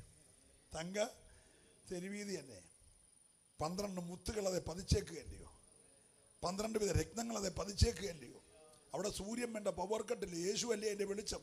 തങ്ക തെരുവീതിയല്ലേ? 12 മുത്തുകളതെ പതിച്ചേക്കുകയല്ലയോ? 12 വിധ രത്നങ്ങളതെ പതിച്ചേക്കുകയല്ലയോ? അവിടെ സൂര്യൻ വേണ്ട, പവർ കട്ടില്ലേ? യേശു അല്ലേ അതിൻ്റെ വെളിച്ചം.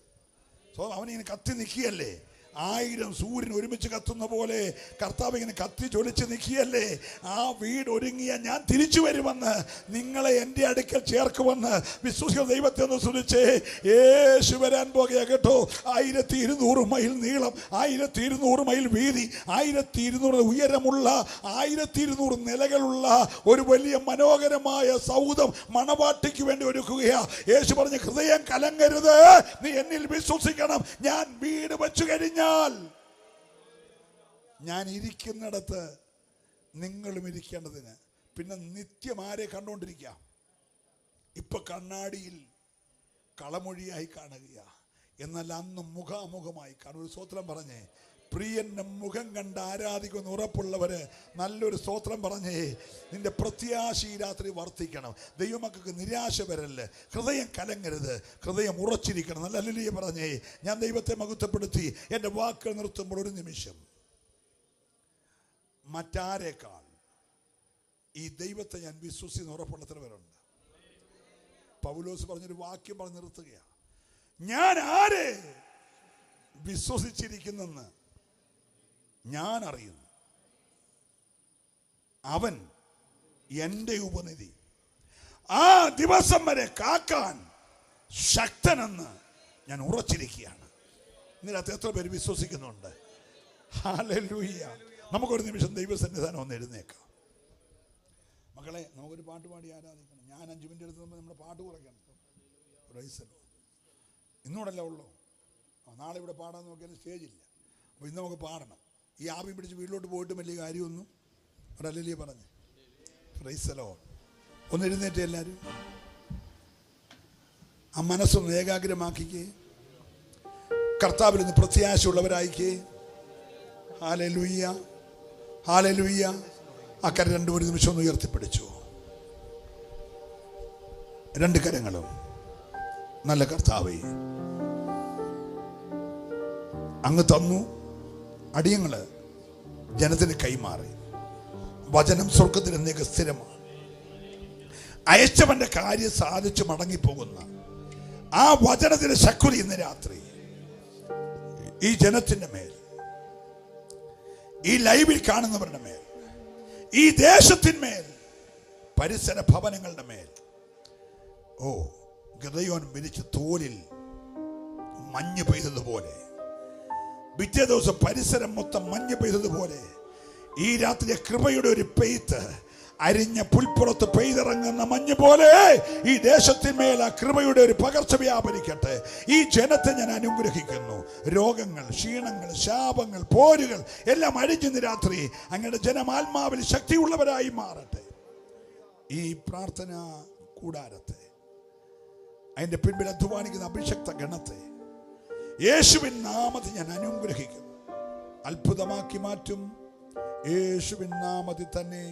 സോ അവനിങ്ങനെ കത്തി നിൽക്കുകയല്ലേ? 1000 സൂര്യൻ ഒരുമിച്ച് കത്തുന്ന പോലെ കർത്താവ് ഇങ്ങനെ കത്തി ജ്വലിച്ച് നിൽക്കുകയല്ലേ. ആ വീട് ഒരുങ്ങിയ ഞാൻ തിരിച്ചു വരുമെന്ന്, നിങ്ങളെ എൻ്റെ അടുക്കൽ ചേർക്കുമെന്ന് വിശ്വസിക്കുന്ന ദൈവത്തെ ഒന്ന് സ്തുതിച്ചേ. യേശു വരാൻ പോകുക കേട്ടോ. 1200 മൈൽ നീളം, 1200 മൈൽ വീതി, 1200 ഉയരമുള്ള, 1200 നിലകളുള്ള ഒരു വലിയ മനോഹരമായ സൗധം മണവാട്ടിക്ക് വേണ്ടി ഒരുക്കുകയാ. യേശു പറഞ്ഞ, ഹൃദയം കലങ്ങരുത്, നീ എന്നിൽ വിശ്വസിക്കണം. ഞാൻ വീട് വെച്ചു കഴിഞ്ഞാൽ ഞാൻ ഇരിക്കുന്നിടത്ത് നിങ്ങളും ഇരിക്കേണ്ടതിന്. പിന്നെ നിത്യം ആരെ കണ്ടുകൊണ്ടിരിക്കുക? ഇപ്പൊ കണ്ണാടിയിൽ കളമൊഴിയായി കാണുക, എന്നാൽ അന്ന് മുഖാമുഖമായി കാണും. ഒരു സ്തോത്രം പറഞ്ഞേ. പ്രിയന്റെ മുഖം കണ്ട് ആരാധിക്കുന്ന ഉറപ്പുള്ളവര് നല്ലൊരു സ്തോത്രം പറഞ്ഞേ. നിന്റെ പ്രത്യാശ ഈ രാത്രി വർദ്ധിക്കണം. ദൈവമക്കൾക്ക് നിരാശ വരല്ലേ. ഹൃദയം കലങ്ങരുത്, ഹൃദയം ഉറച്ചിരിക്കണം. നല്ല ഹല്ലേലൂയ പറഞ്ഞേ. ഞാൻ ദൈവത്തെ മഹത്വപ്പെടുത്തി എൻ്റെ വാക്കുകൾ നിർത്തുമ്പോൾ ഒരു നിമിഷം, മറ്റാരേക്കാൾ ഈ ദൈവത്തെ ഞാൻ വിശ്വസിക്കുന്ന ഉറപ്പുള്ള എത്ര പേരുണ്ട്? പൗലോസ് പറഞ്ഞൊരു വാക്യം പറഞ്ഞ് നിർത്തുകയാണ്. ഞാൻ ആരെ വിശ്വസിച്ചിരിക്കുന്നെന്ന് ഞാൻ അറിയുന്നു, അവൻ എൻ്റെ ഉപനിധി, ആ ദിവസം വരെ കാക്കാൻ ശക്തനെന്ന് ഞാൻ ഉറച്ചിരിക്കുകയാണ്. ഇതിനകത്ത് എത്ര പേര് വിശ്വസിക്കുന്നുണ്ട്? ഹല്ലേലൂയ. നമുക്കൊരു നിമിഷം ദൈവസന്നിധാനം ഒന്ന് എഴുന്നേക്കാം. മക്കളെ, നമുക്കൊരു പാട്ട് പാടി ആരാധിക്കണം. ഞാൻ 5 മിനിറ്റ് എടുത്ത് നമ്മുടെ പാട്ട് കുറയ്ക്കണം. ഇന്നോടല്ല ഉള്ളൂ, നാളെ ഇവിടെ പാടാൻ നോക്കിയാലും സ്റ്റേജില്ല. അപ്പോൾ ഇന്ന് നമുക്ക് പാടണം. ഈ ആവി പിടിച്ച് വീട്ടിലോട്ട് പോയിട്ട് വലിയ കാര്യമൊന്നും ഒരല്ലേ പറഞ്ഞ്. Price the Lord. ഒന്ന് എഴുന്നേറ്റ് എല്ലാവരും. ആ മനസ്സൊന്ന് ഏകാഗ്രമാക്കിക്കേ. കർത്താവിൽ നിന്ന് പ്രത്യാശയുള്ളവരായിക്കേ. Hallelujah, hallelujah. ആ കരം രണ്ടും ഒരു നിമിഷം ഒന്ന് ഉയർത്തിപ്പിടിച്ചു. 2 കരങ്ങളും. നല്ല കർത്താവേ, അങ്ങ് തന്നു, അടിയങ്ങള് ജനത്തിന് കൈമാറി. വചനം സ്വർഗത്തിൽ എന്നേക്ക് സ്ഥിരമാണ്. അയച്ചവന്റെ കാര്യം സാധിച്ചു മടങ്ങിപ്പോകുന്ന ആ വചനത്തിന്റെ ശക്തി ഇന്ന് രാത്രി ഈ ജനത്തിന്റെ മേൽ, ഈ ലൈവിൽ കാണുന്നവരുടെ മേൽ, ഈ ദേശത്തിന്മേൽ, പരിസര ഭവനങ്ങളുടെ മേൽ, ഓ ഗദയോൻ വിരിച്ച തോലിൽ മഞ്ഞ് പെയ്തതുപോലെ, പിറ്റേ ദിവസം പരിസരം മൊത്തം മഞ്ഞ് പെയ്തതുപോലെ ഈ രാത്രി കൃപയുടെ ഒരു പെയ്ത്ത്, അരിഞ്ഞ പുൽപ്പുറത്ത് പെയ്തിറങ്ങുന്ന മഞ്ഞ് പോലെ ഈ ദേശത്തിന്മേൽ ആ കൃപയുടെ ഒരു പകർച്ച വ്യാപരിക്കട്ടെ. ഈ ജനത്തെ ഞാൻ അനുഗ്രഹിക്കുന്നു. രോഗങ്ങൾ, ക്ഷീണങ്ങൾ, ശാപങ്ങൾ, പോരുകൾ എല്ലാം അഴിഞ്ഞ് രാത്രി അങ്ങയുടെ ജനം ആത്മാവിൽ ശക്തിയുള്ളവരായി മാറട്ടെ. ഈ പ്രാർത്ഥന കൂടാരത്തെ, അതിൻ്റെ പിൻപിൽ അധ്വാനിക്കുന്ന അഭിഷക്ത ഗണത്തെ യേശുവിൻ നാമത്തിൽ ഞാൻ അനുഗ്രഹിക്കുന്നു. അത്ഭുതമാക്കി മാറ്റും യേശുവിൻ നാമത്തിൽ തന്നെ.